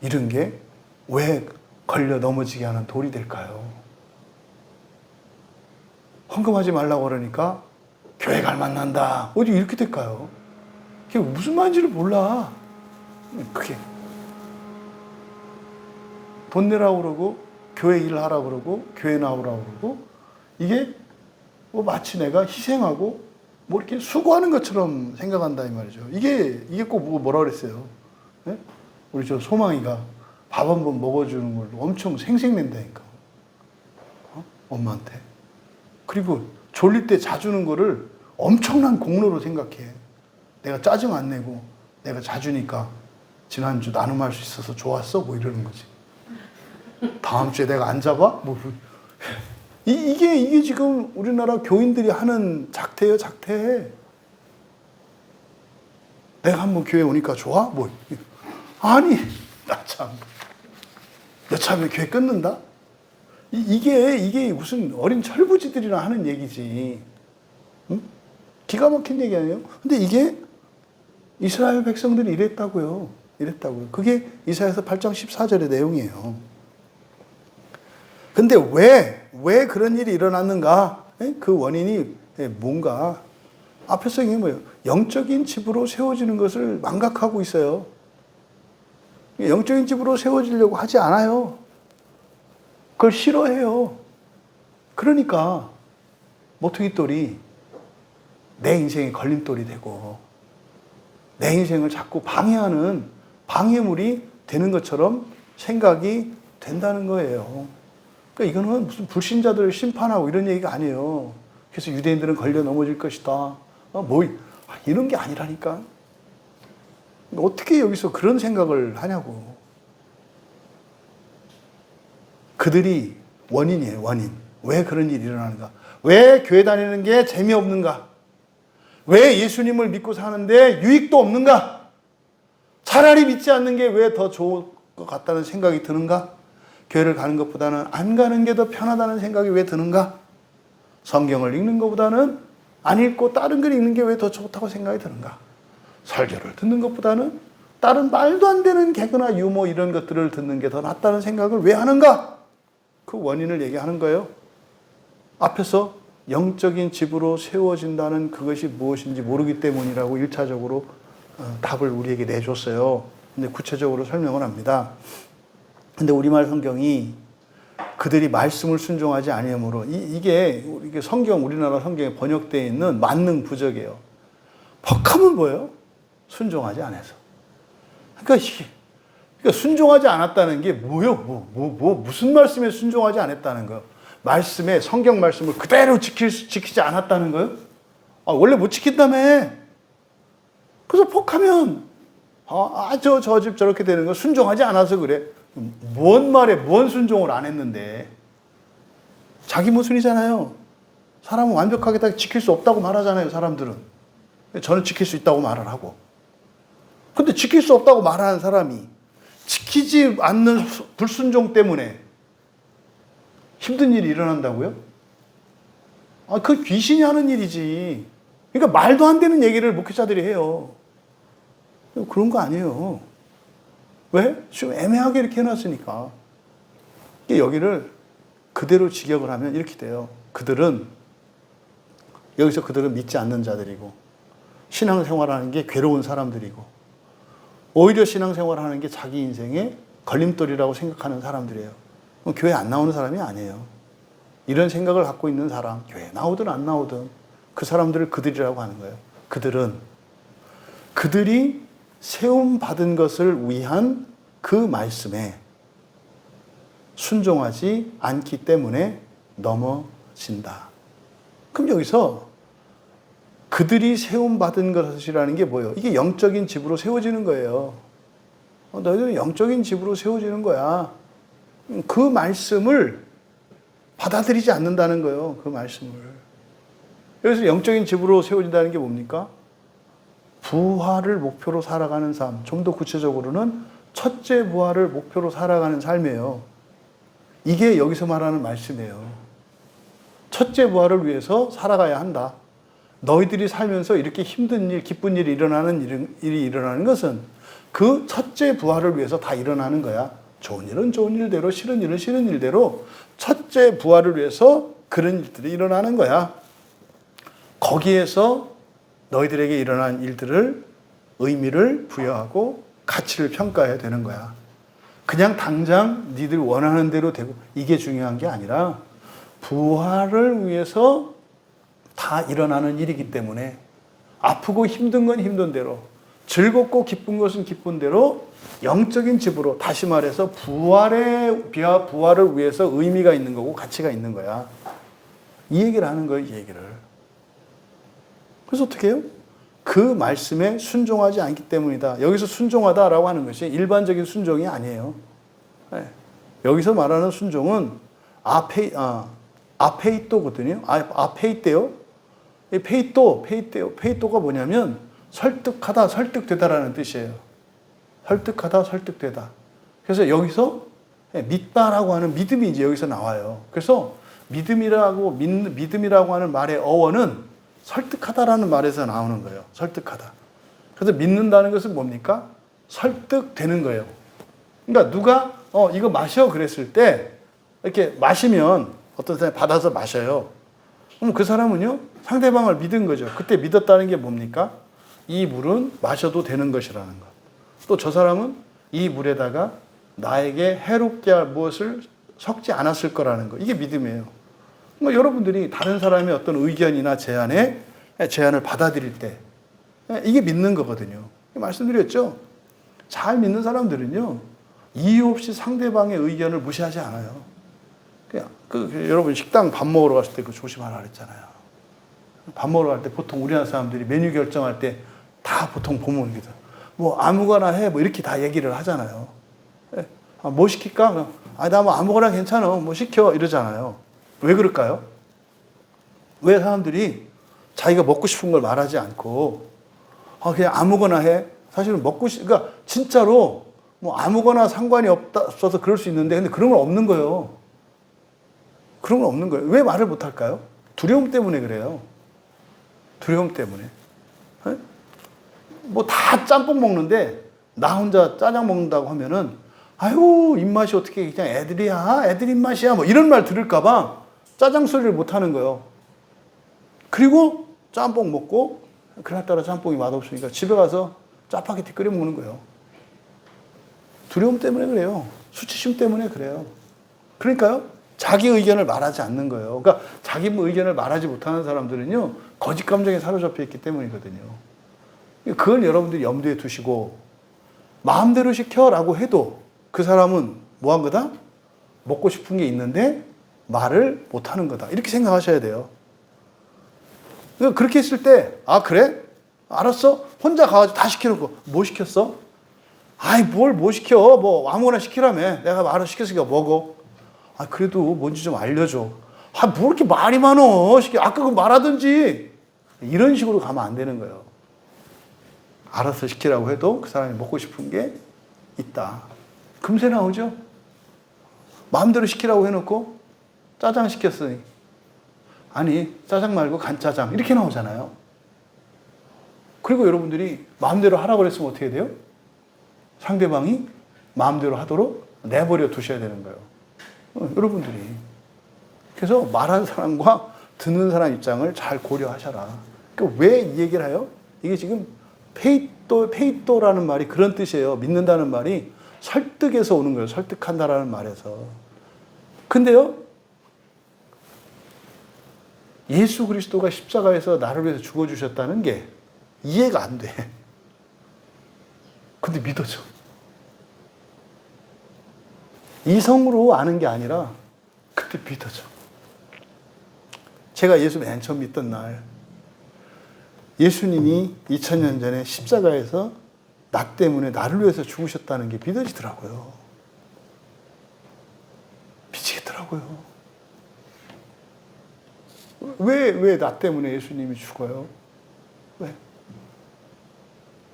이런 게 왜 걸려 넘어지게 하는 돌이 될까요? 헌금하지 말라고 그러니까 교회 갈 만난다. 어디 이렇게 될까요? 그게 무슨 말인지를 몰라. 그게 돈 내라고 그러고 교회 일하라고 그러고 교회 나오라고 그러고 이게 뭐 마치 내가 희생하고 뭐 이렇게 수고하는 것처럼 생각한다 이 말이죠. 이게 꼭 뭐라 그랬어요? 네? 우리 저 소망이가 밥 한 번 먹어주는 걸로 엄청 생색낸다니까. 엄마한테. 그리고 졸릴 때 자주는 거를 엄청난 공로로 생각해. 내가 짜증 안 내고 내가 자주니까 지난주 나눔할 수 있어서 좋았어? 뭐 이러는 거지. 다음 주에 내가 안 잡아? 뭐 이게 지금 우리나라 교인들이 하는 작태예요, 작태. 내가 한번 교회 오니까 좋아? 뭐 아니, 나 참. 여차하면 교회 끊는다? 이게 무슨 어린 철부지들이나 하는 얘기지. 응? 기가 막힌 얘기 아니에요? 근데 이게 이스라엘 백성들이 이랬다고요. 그게 이사야서 8장 14절의 내용이에요. 근데 왜 그런 일이 일어났는가? 그 원인이 뭔가? 앞에서 이게 뭐예요? 영적인 집으로 세워지는 것을 망각하고 있어요. 영적인 집으로 세워지려고 하지 않아요. 그걸 싫어해요. 그러니까 모퉁이돌이 내 인생의 걸림돌이 되고 내 인생을 자꾸 방해하는 방해물이 되는 것처럼 생각이 된다는 거예요. 그러니까 이거는 무슨 불신자들을 심판하고 이런 얘기가 아니에요. 그래서 유대인들은 걸려 넘어질 것이다. 이런 게 아니라니까. 어떻게 여기서 그런 생각을 하냐고. 그들이 원인이에요, 원인. 왜 그런 일이 일어나는가? 왜 교회 다니는 게 재미없는가? 왜 예수님을 믿고 사는데 유익도 없는가? 차라리 믿지 않는 게 왜 더 좋을 것 같다는 생각이 드는가? 교회를 가는 것보다는 안 가는 게 더 편하다는 생각이 왜 드는가? 성경을 읽는 것보다는 안 읽고 다른 걸 읽는 게 왜 더 좋다고 생각이 드는가? 설교를 듣는 것보다는 다른 말도 안 되는 개그나 유머 이런 것들을 듣는 게 더 낫다는 생각을 왜 하는가? 그 원인을 얘기하는 거예요. 앞에서 영적인 집으로 세워진다는 그것이 무엇인지 모르기 때문이라고 1차적으로 답을 우리에게 내줬어요. 근데 구체적으로 설명을 합니다. 근데 우리말 성경이 그들이 말씀을 순종하지 아니하므로 이게 성경, 우리나라 성경에 번역되어 있는 만능 부적이에요. 퍽하면 뭐예요? 순종하지 않아서. 그러니까 순종하지 않았다는 게 뭐예요? 무슨 말씀에 순종하지 않았다는 거예요? 말씀에, 성경 말씀을 그대로 지키지 않았다는 거예요? 원래 못 지킨다며. 그래서 퍽하면, 저 집 저렇게 되는 거 순종하지 않아서 그래. 뭔 말에, 뭔 순종을 안 했는데. 자기 모순이잖아요. 사람은 완벽하게 다 지킬 수 없다고 말하잖아요, 사람들은. 저는 지킬 수 있다고 말을 하고. 근데 지킬 수 없다고 말하는 사람이 지키지 않는 불순종 때문에 힘든 일이 일어난다고요? 그 귀신이 하는 일이지. 그러니까 말도 안 되는 얘기를 목회자들이 해요. 그런 거 아니에요. 왜? 좀 애매하게 이렇게 해놨으니까. 여기를 그대로 직역을 하면 이렇게 돼요. 여기서 그들은 믿지 않는 자들이고, 신앙생활을 하는 게 괴로운 사람들이고, 오히려 신앙생활을 하는 게 자기 인생의 걸림돌이라고 생각하는 사람들이에요. 교회 안 나오는 사람이 아니에요. 이런 생각을 갖고 있는 사람, 교회 나오든 안 나오든 그 사람들을 그들이라고 하는 거예요. 그들이 세움받은 것을 위한 그 말씀에 순종하지 않기 때문에 넘어진다. 그럼 여기서 그들이 세움받은 것이라는 게 뭐예요? 이게 영적인 집으로 세워지는 거예요. 너희들은 영적인 집으로 세워지는 거야. 그 말씀을 받아들이지 않는다는 거예요. 그 말씀을. 여기서 영적인 집으로 세워진다는 게 뭡니까? 부활을 목표로 살아가는 삶. 좀 더 구체적으로는 첫째 부활을 목표로 살아가는 삶이에요. 이게 여기서 말하는 말씀이에요. 첫째 부활을 위해서 살아가야 한다. 너희들이 살면서 이렇게 힘든 일, 기쁜 일이 일어나는 것은 그 첫째 부활을 위해서 다 일어나는 거야. 좋은 일은 좋은 일대로, 싫은 일은 싫은 일대로 첫째 부활을 위해서 그런 일들이 일어나는 거야. 거기에서 너희들에게 일어난 일들을 의미를 부여하고 가치를 평가해야 되는 거야. 그냥 당장 니들 원하는 대로 되고 이게 중요한 게 아니라 부활을 위해서 다 일어나는 일이기 때문에 아프고 힘든 건 힘든 대로, 즐겁고 기쁜 것은 기쁜 대로 영적인 집으로, 다시 말해서 부활을 위해서 의미가 있는 거고 가치가 있는 거야. 이 얘기를 하는 거예요, 이 얘기를. 그래서 어떻게 해요? 그 말씀에 순종하지 않기 때문이다. 여기서 순종하다라고 하는 것이 일반적인 순종이 아니에요. 네. 여기서 말하는 순종은 아페이토거든요. 아페이테요. 페이토가 뭐냐면 설득하다, 설득되다라는 뜻이에요. 설득하다, 설득되다. 그래서 여기서 믿다라고 하는 믿음이 이제 여기서 나와요. 그래서 믿음이라고 하는 말의 어원은 설득하다라는 말에서 나오는 거예요. 설득하다. 그래서 믿는다는 것은 뭡니까? 설득되는 거예요. 그러니까 누가 이거 마셔 그랬을 때 이렇게 마시면 어떤 사람이 받아서 마셔요. 그럼 그 사람은요 상대방을 믿은 거죠. 그때 믿었다는 게 뭡니까? 이 물은 마셔도 되는 것이라는 것. 또 저 사람은 이 물에다가 나에게 해롭게 할 무엇을 섞지 않았을 거라는 거. 이게 믿음이에요. 그러니까 여러분들이 다른 사람의 어떤 의견이나 제안을 받아들일 때 이게 믿는 거거든요. 말씀드렸죠. 잘 믿는 사람들은요 이유 없이 상대방의 의견을 무시하지 않아요. 그냥 여러분 식당 밥 먹으러 갔을 때 그 조심하라 그랬잖아요. 밥 먹으러 갈 때 보통 우리나라 사람들이 메뉴 결정할 때 다 보통 보면 뭐 아무거나 해 뭐 이렇게 다 얘기를 하잖아요. 뭐 시킬까? 나 뭐 아무거나 괜찮아. 뭐 시켜 이러잖아요. 왜 그럴까요? 왜 사람들이 자기가 먹고 싶은 걸 말하지 않고 그냥 아무거나 해? 사실은 그러니까 진짜로 뭐 아무거나 상관이 없어서 그럴 수 있는데 근데 그런 건 없는 거예요. 그런 건 없는 거예요. 왜 말을 못 할까요? 두려움 때문에 그래요. 두려움 때문에. 뭐 다 짬뽕 먹는데 나 혼자 짜장 먹는다고 하면은 아유 입맛이 어떻게 그냥 애들 입맛이야 뭐 이런 말 들을까봐 짜장 소리를 못 하는 거예요. 그리고 짬뽕 먹고 그날따라 짬뽕이 맛없으니까 집에 가서 짜파게티 끓여 먹는 거예요. 두려움 때문에 그래요. 수치심 때문에 그래요. 그러니까요. 자기 의견을 말하지 않는 거예요. 그러니까 자기 의견을 말하지 못하는 사람들은요. 거짓 감정에 사로잡혀 있기 때문이거든요. 그걸 여러분들이 염두에 두시고 마음대로 시켜라고 해도 그 사람은 뭐 한 거다? 먹고 싶은 게 있는데 말을 못하는 거다. 이렇게 생각하셔야 돼요. 그렇게 했을 때 그래? 알았어? 혼자 가가지고 다 시켜놓고 뭐 시켰어? 뭘 뭐 시켜? 뭐 아무거나 시키라며. 내가 말을 시켰으니까 먹어. 그래도 뭔지 좀 알려줘. 뭐 이렇게 말이 많어? 아까 그 말하든지. 이런 식으로 가면 안 되는 거예요. 알아서 시키라고 해도 그 사람이 먹고 싶은 게 있다. 금세 나오죠? 마음대로 시키라고 해놓고 짜장 시켰으니 아니 짜장 말고 간짜장 이렇게 나오잖아요. 그리고 여러분들이 마음대로 하라고 그랬으면 어떻게 돼요? 상대방이 마음대로 하도록 내버려 두셔야 되는 거예요. 여러분들이. 그래서 말하는 사람과 듣는 사람 입장을 잘 고려하셔라. 그러니까 왜 이 얘기를 해요? 이게 지금 페이토라는 말이 그런 뜻이에요. 믿는다는 말이 설득에서 오는 거예요. 설득한다라는 말에서. 근데요, 예수 그리스도가 십자가에서 나를 위해서 죽어주셨다는 게 이해가 안 돼. 근데 믿어져. 이성으로 아는 게 아니라 그때 믿어져. 제가 예수 맨 처음 믿던 날 예수님이 2000년 전에 십자가에서 나 때문에 나를 위해서 죽으셨다는 게 믿어지더라고요. 미치겠더라고요. 왜 나 때문에 예수님이 죽어요? 왜?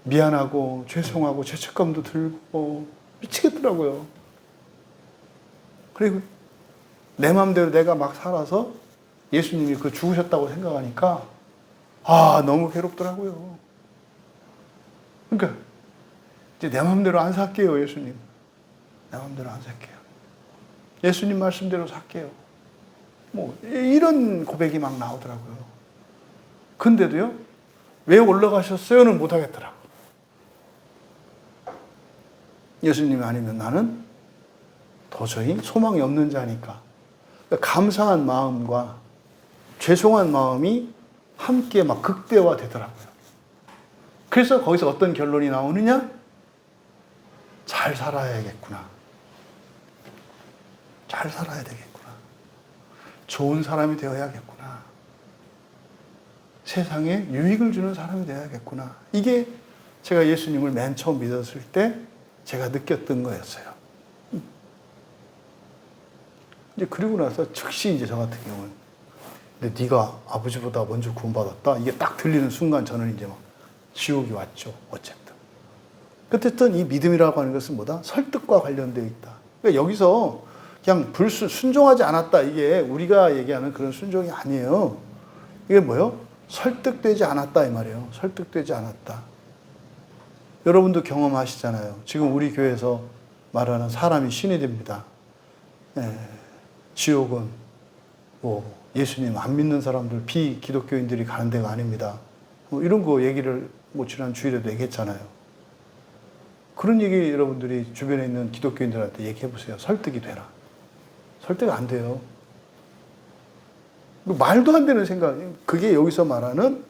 미안하고 죄송하고 죄책감도 들고 미치겠더라고요. 그리고 내 마음대로 내가 막 살아서 예수님이 그 죽으셨다고 생각하니까 너무 괴롭더라고요. 그러니까 이제 내 마음대로 안 살게요, 예수님. 내 마음대로 안 살게요. 예수님 말씀대로 살게요. 뭐 이런 고백이 막 나오더라고요. 근데도요, 왜 올라가셨어요는 못 하겠더라고. 예수님이 아니면 나는 도저히 소망이 없는 자니까. 그러니까 감사한 마음과 죄송한 마음이 함께 막 극대화되더라고요. 그래서 거기서 어떤 결론이 나오느냐? 잘 살아야겠구나. 잘 살아야 되겠구나. 좋은 사람이 되어야겠구나. 세상에 유익을 주는 사람이 되어야겠구나. 이게 제가 예수님을 맨 처음 믿었을 때 제가 느꼈던 거였어요. 이제 그리고 나서 즉시 이제 저 같은 경우는 근데 네가 아버지보다 먼저 구원받았다. 이게 딱 들리는 순간 저는 이제 막 지옥이 왔죠. 어쨌든. 어쨌든 이 믿음이라고 하는 것은 뭐다? 설득과 관련되어 있다. 그러니까 여기서 그냥 순종하지 않았다. 이게 우리가 얘기하는 그런 순종이 아니에요. 이게 뭐예요? 설득되지 않았다 이 말이에요. 설득되지 않았다. 여러분도 경험하시잖아요. 지금 우리 교회에서 말하는 사람이 신이 됩니다. 지옥은 뭐 예수님 안 믿는 사람들, 비기독교인들이 가는 데가 아닙니다. 뭐 이런 거 얘기를 뭐 지난 주일에도 얘기했잖아요. 그런 얘기 여러분들이 주변에 있는 기독교인들한테 얘기해 보세요. 설득이 되라. 설득 안 돼요. 말도 안 되는 생각. 그게 여기서 말하는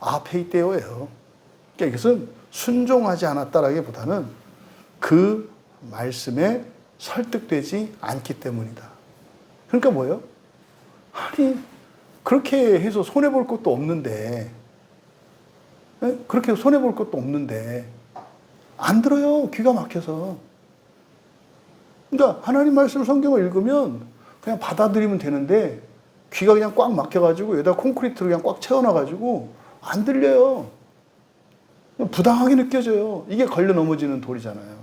아페이테오예요. 그러니까 이것은 순종하지 않았다라기보다는 그 말씀에 설득되지 않기 때문이다. 그러니까 뭐예요? 아니 그렇게 해서 손해볼 것도 없는데 그렇게 손해볼 것도 없는데 안 들어요. 귀가 막혀서. 그러니까 하나님 말씀 성경을 읽으면 그냥 받아들이면 되는데 귀가 그냥 꽉 막혀가지고 여기다 콘크리트로 그냥 꽉 채워놔가지고 안 들려요. 부당하게 느껴져요. 이게 걸려 넘어지는 돌이잖아요.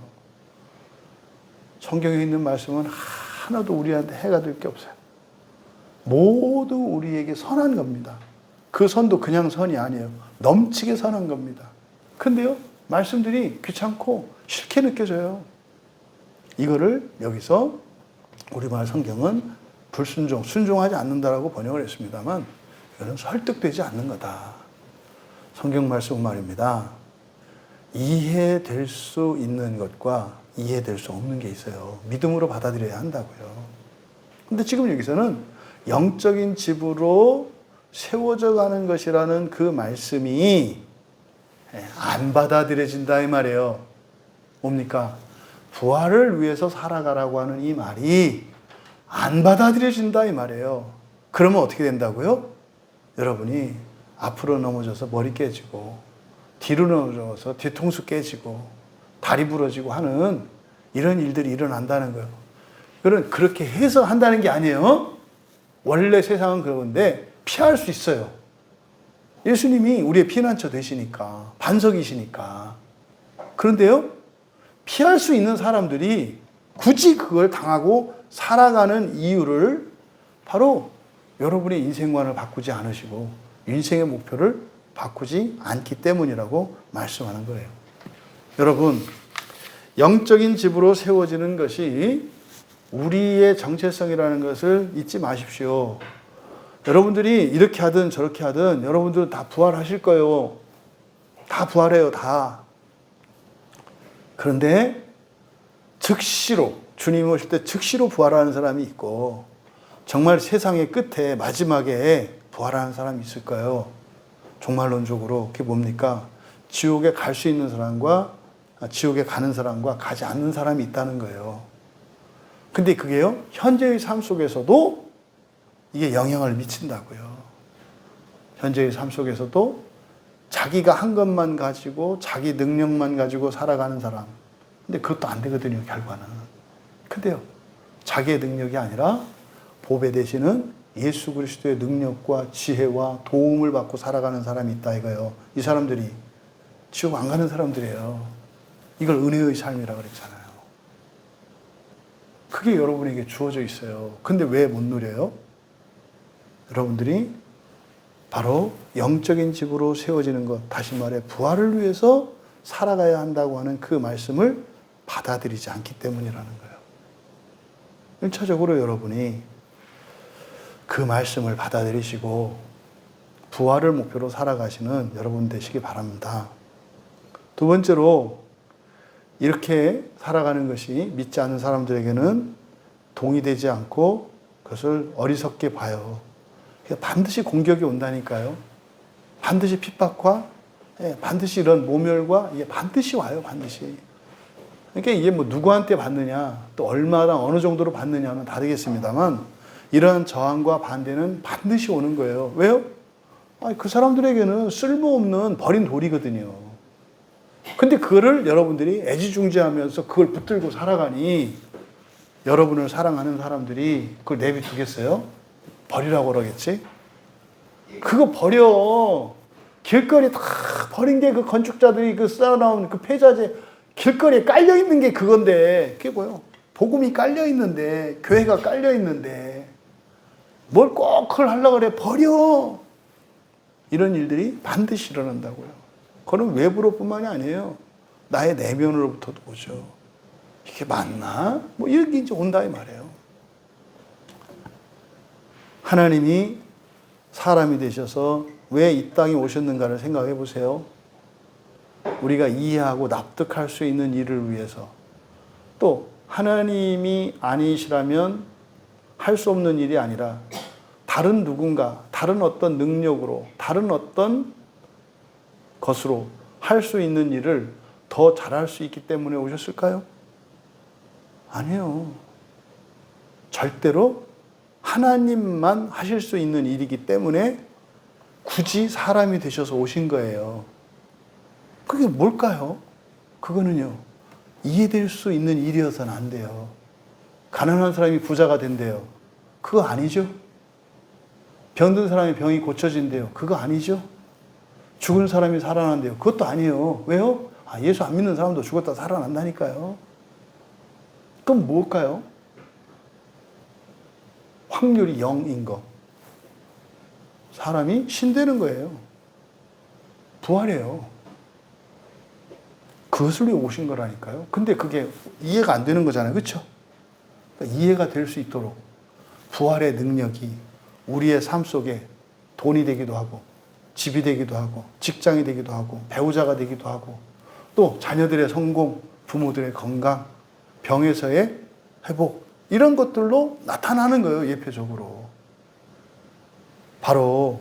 성경에 있는 말씀은 하나도 우리한테 해가 될 게 없어요. 모두 우리에게 선한 겁니다. 그 선도 그냥 선이 아니에요. 넘치게 선한 겁니다. 근데요, 말씀들이 귀찮고 싫게 느껴져요. 이거를 여기서 우리말 성경은 불순종, 순종하지 않는다라고 번역을 했습니다만 이거는 설득되지 않는 거다. 성경 말씀 말입니다. 이해될 수 있는 것과 이해될 수 없는 게 있어요. 믿음으로 받아들여야 한다고요. 근데 지금 여기서는 영적인 집으로 세워져 가는 것이라는 그 말씀이 안 받아들여진다 이 말이에요. 뭡니까? 부활을 위해서 살아가라고 하는 이 말이 안 받아들여진다 이 말이에요. 그러면 어떻게 된다고요? 여러분이 앞으로 넘어져서 머리 깨지고 뒤로 넘어져서 뒤통수 깨지고 다리 부러지고 하는 이런 일들이 일어난다는 거예요. 그렇게 해서 한다는 게 아니에요. 원래 세상은 그런데 피할 수 있어요. 예수님이 우리의 피난처 되시니까, 반석이시니까. 그런데요, 피할 수 있는 사람들이 굳이 그걸 당하고 살아가는 이유를 바로 여러분의 인생관을 바꾸지 않으시고 인생의 목표를 바꾸지 않기 때문이라고 말씀하는 거예요. 여러분, 영적인 집으로 세워지는 것이 우리의 정체성이라는 것을 잊지 마십시오. 여러분들이 이렇게 하든 저렇게 하든 여러분들은 다 부활하실 거예요. 다 부활해요, 다. 그런데 즉시로, 주님이 오실 때 즉시로 부활하는 사람이 있고 정말 세상의 끝에 마지막에 부활하는 사람이 있을까요? 종말론적으로 그게 뭡니까? 지옥에 갈 수 있는 사람과 지옥에 가는 사람과 가지 않는 사람이 있다는 거예요. 근데 그게요, 현재의 삶 속에서도 이게 영향을 미친다고요. 현재의 삶 속에서도 자기가 한 것만 가지고 자기 능력만 가지고 살아가는 사람. 근데 그것도 안 되거든요, 결과는. 근데요, 자기의 능력이 아니라 보배 되시는 예수 그리스도의 능력과 지혜와 도움을 받고 살아가는 사람이 있다 이거예요. 이 사람들이 지옥 안 가는 사람들이에요. 이걸 은혜의 삶이라고 그랬잖아요. 그게 여러분에게 주어져 있어요. 근데 왜 못 누려요? 여러분들이 바로 영적인 집으로 세워지는 것, 다시 말해 부활을 위해서 살아가야 한다고 하는 그 말씀을 받아들이지 않기 때문이라는 거예요. 1차적으로 여러분이 그 말씀을 받아들이시고 부활을 목표로 살아가시는 여러분 되시기 바랍니다. 두 번째로, 이렇게 살아가는 것이 믿지 않는 사람들에게는 동의되지 않고 그것을 어리석게 봐요. 반드시 공격이 온다니까요. 반드시 핍박과 반드시 이런 모멸과 이게 반드시 와요, 반드시. 그러니까 이게 뭐 누구한테 받느냐, 또 얼마나 어느 정도로 받느냐는 다르겠습니다만 이런 저항과 반대는 반드시 오는 거예요. 왜요? 그 사람들에게는 쓸모없는 버린 돌이거든요. 근데 그거를 여러분들이 애지중지하면서 그걸 붙들고 살아가니 여러분을 사랑하는 사람들이 그걸 내비두겠어요? 버리라고 그러겠지? 그거 버려. 길거리에 다 버린 게 그 건축자들이 그 쌓아놓은 그 폐자재 길거리에 깔려있는 게 그건데, 그게 뭐예요? 복음이 깔려있는데, 교회가 깔려있는데 뭘 꼭 그걸 하려고 그래? 버려. 이런 일들이 반드시 일어난다고요. 그건 외부로뿐만이 아니에요. 나의 내면으로부터도 오죠. 이게 맞나? 뭐 이런 게 이제 온다 이 말이에요. 하나님이 사람이 되셔서 왜 이 땅에 오셨는가를 생각해 보세요. 우리가 이해하고 납득할 수 있는 일을 위해서, 또 하나님이 아니시라면 할 수 없는 일이 아니라 다른 누군가, 다른 어떤 능력으로, 다른 어떤 것으로 할 수 있는 일을 더 잘할 수 있기 때문에 오셨을까요? 아니요. 절대로 하나님만 하실 수 있는 일이기 때문에 굳이 사람이 되셔서 오신 거예요. 그게 뭘까요? 그거는요, 이해될 수 있는 일이어서는 안 돼요. 가난한 사람이 부자가 된대요. 그거 아니죠? 병든 사람이 병이 고쳐진대요. 그거 아니죠? 죽은 사람이 살아난대요. 그것도 아니에요. 왜요? 예수 안 믿는 사람도 죽었다 살아난다니까요. 그럼 뭘까요? 확률이 0인 거. 사람이 신되는 거예요. 부활이에요. 그것을 위해 오신 거라니까요. 근데 그게 이해가 안 되는 거잖아요. 그렇죠? 그러니까 이해가 될 수 있도록 부활의 능력이 우리의 삶 속에 돈이 되기도 하고, 집이 되기도 하고, 직장이 되기도 하고, 배우자가 되기도 하고, 또 자녀들의 성공, 부모들의 건강, 병에서의 회복, 이런 것들로 나타나는 거예요, 예표적으로. 바로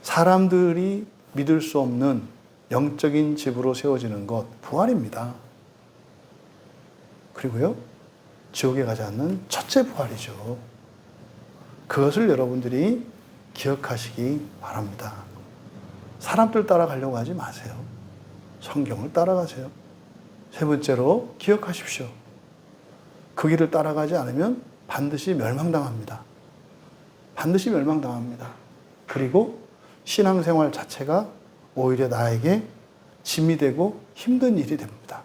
사람들이 믿을 수 없는 영적인 집으로 세워지는 것, 부활입니다. 그리고요, 지옥에 가지 않는 첫째 부활이죠. 그것을 여러분들이 기억하시기 바랍니다. 사람들 따라가려고 하지 마세요. 성경을 따라가세요. 세 번째로 기억하십시오. 그 길을 따라가지 않으면 반드시 멸망당합니다. 반드시 멸망당합니다. 그리고 신앙생활 자체가 오히려 나에게 짐이 되고 힘든 일이 됩니다.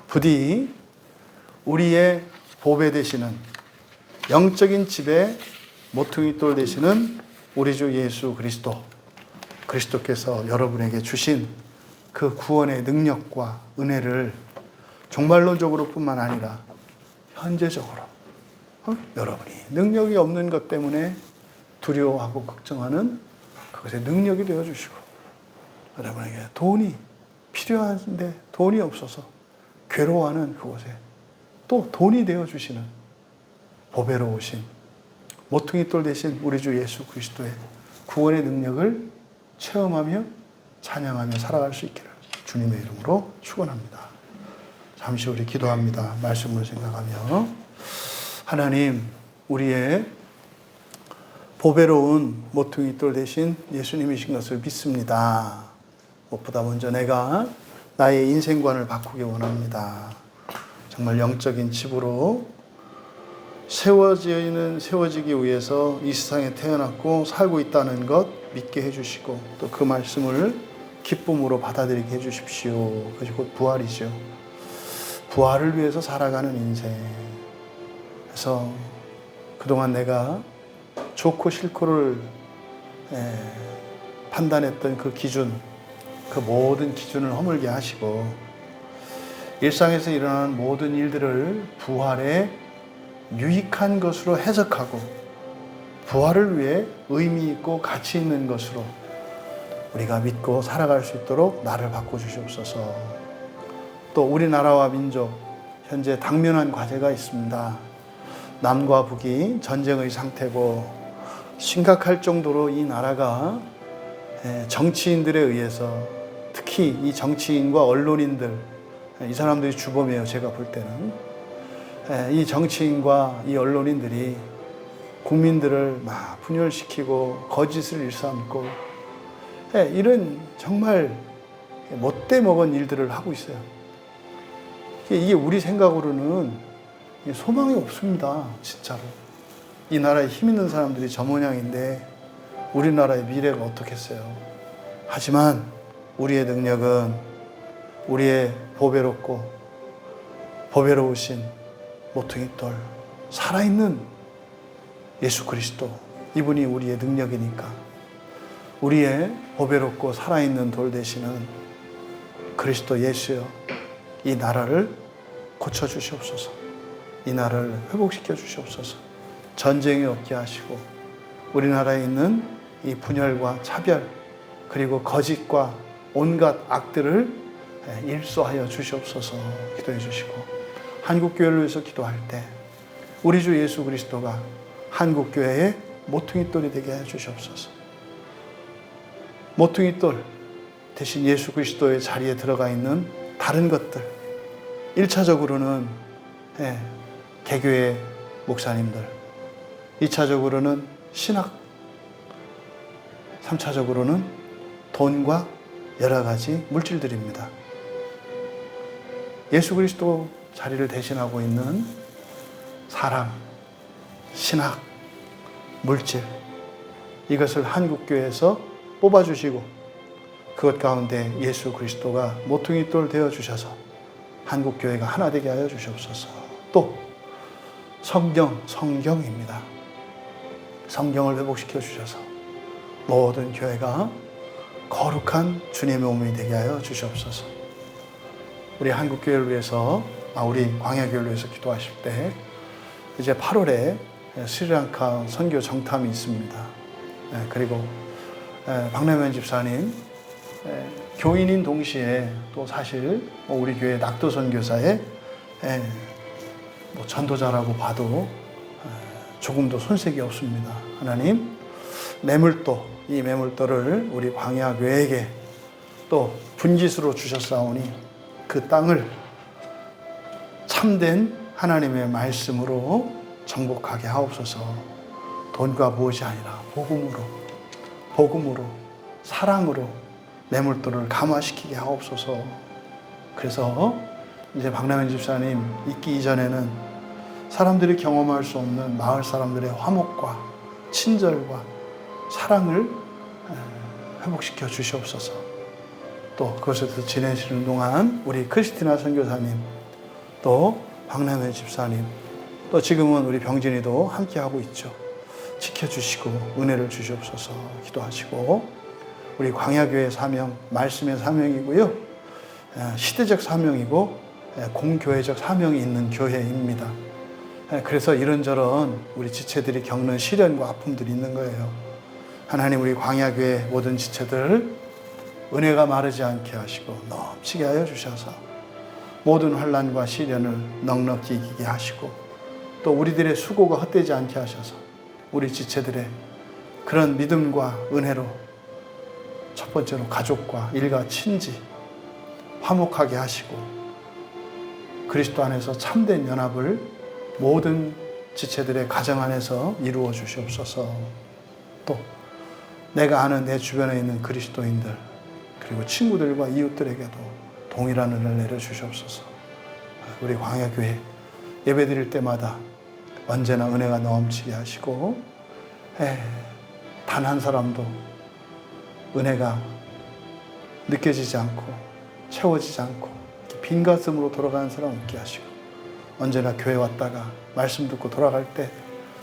부디 우리의 보배 되시는 영적인 집의 모퉁이돌 되시는 우리 주 예수 그리스도께서 여러분에게 주신 그 구원의 능력과 은혜를 종말론적으로 뿐만 아니라 현재적으로 여러분이 능력이 없는 것 때문에 두려워하고 걱정하는 그것의 능력이 되어주시고, 여러분에게 돈이 필요한데 돈이 없어서 괴로워하는 그곳에 또 돈이 되어주시는 보배로우신 모퉁이돌 되신 우리 주 예수 그리스도의 구원의 능력을 체험하며 찬양하며 살아갈 수 있기를 주님의 이름으로 축원합니다. 잠시 우리 기도합니다. 말씀을 생각하며, 하나님, 우리의 보배로운 모퉁이돌 되신 예수님이신 것을 믿습니다. 무엇보다 먼저 내가 나의 인생관을 바꾸기 원합니다. 정말 영적인 집으로 세워지기 위해서 이 세상에 태어났고 살고 있다는 것 믿게 해주시고, 또 그 말씀을 기쁨으로 받아들이게 해주십시오. 그것이 곧 부활이죠. 부활을 위해서 살아가는 인생. 그래서 그동안 내가 좋고 싫고를 판단했던 그 기준, 그 모든 기준을 허물게 하시고, 일상에서 일어나는 모든 일들을 부활에 유익한 것으로 해석하고 부활을 위해 의미 있고 가치 있는 것으로 우리가 믿고 살아갈 수 있도록 나를 바꿔주시옵소서. 또 우리나라와 민족, 현재 당면한 과제가 있습니다. 남과 북이 전쟁의 상태고 심각할 정도로 이 나라가 정치인들에 의해서, 특히 이 정치인과 언론인들, 이 사람들이 주범이에요. 제가 볼 때는 이 정치인과 이 언론인들이 국민들을 막 분열시키고 거짓을 일삼고 이런 정말 못돼 먹은 일들을 하고 있어요. 이게 우리 생각으로는 소망이 없습니다. 진짜로. 이 나라에 힘 있는 사람들이 저 모양인데 우리나라의 미래가 어떻겠어요. 하지만 우리의 능력은 우리의 보배로우신 모퉁이돌, 살아있는 예수 그리스도, 이분이 우리의 능력이니까 우리의 보배롭고 살아있는 돌 되시는 그리스도 예수여, 이 나라를 고쳐주시옵소서. 이 나라를 회복시켜 주시옵소서. 전쟁이 없게 하시고 우리나라에 있는 이 분열과 차별 그리고 거짓과 온갖 악들을 일소하여 주시옵소서. 기도해 주시고, 한국교회를 위해서 기도할 때 우리 주 예수 그리스도가 한국교회의 모퉁이돌이 되게 해 주시옵소서. 모퉁이돌 대신 예수 그리스도의 자리에 들어가 있는 다른 것들, 1차적으로는 개교의 목사님들, 2차적으로는 신학, 3차적으로는 돈과 여러 가지 물질들입니다. 예수 그리스도 자리를 대신하고 있는 사랑, 신학, 물질, 이것을 한국교회에서 뽑아주시고 그것 가운데 예수 그리스도가 모퉁이돌 되어주셔서 한국교회가 하나 되게 하여 주시옵소서. 또 성경입니다. 성경을 회복시켜 주셔서 모든 교회가 거룩한 주님의 몸이 되게 하여 주시옵소서. 우리 한국교회를 위해서, 우리 광야교회를 위해서 기도하실 때 이제 8월에 스리랑카 선교 정탐이 있습니다. 그리고 박래면 집사님, 교인인 동시에 또 사실 우리 교회 낙도 선교사의 전도자라고 봐도 조금도 손색이 없습니다. 하나님, 이 매물도를 우리 광야교회에게 또 분깃으로 주셨사오니 그 땅을 참된 하나님의 말씀으로 정복하게 하옵소서. 돈과 무엇이 아니라 복음으로 사랑으로 매물도를 감화시키게 하옵소서. 그래서 이제 박남현 집사님 있기 이전에는 사람들이 경험할 수 없는 마을 사람들의 화목과 친절과 사랑을 회복시켜 주시옵소서. 또 그것에서 지내시는 동안 우리 크리스티나 선교사님, 또 박남현 집사님, 또 지금은 우리 병진이도 함께하고 있죠. 지켜주시고 은혜를 주시옵소서 기도하시고, 우리 광야교회 사명, 말씀의 사명이고요. 시대적 사명이고 공교회적 사명이 있는 교회입니다. 그래서 이런저런 우리 지체들이 겪는 시련과 아픔들이 있는 거예요. 하나님, 우리 광야교회 모든 지체들 은혜가 마르지 않게 하시고 넘치게 하여 주셔서 모든 환난과 시련을 넉넉히 이기게 하시고, 또 우리들의 수고가 헛되지 않게 하셔서 우리 지체들의 그런 믿음과 은혜로 첫 번째로 가족과 일가 친지 화목하게 하시고, 그리스도 안에서 참된 연합을 모든 지체들의 가정 안에서 이루어 주시옵소서. 또 내가 아는 내 주변에 있는 그리스도인들 그리고 친구들과 이웃들에게도 동일한 은혜를 내려주시옵소서. 우리 광야교회 예배드릴 때마다 언제나 은혜가 넘치게 하시고, 단 한 사람도 은혜가 느껴지지 않고 채워지지 않고 빈 가슴으로 돌아가는 사람 없게 하시고, 언제나 교회 왔다가 말씀 듣고 돌아갈 때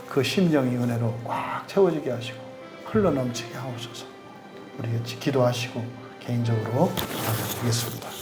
그 심령이 은혜로 꽉 채워지게 하시고 흘러 넘치게 하옵소서. 우리 같이 기도하시고 개인적으로 기도하겠습니다.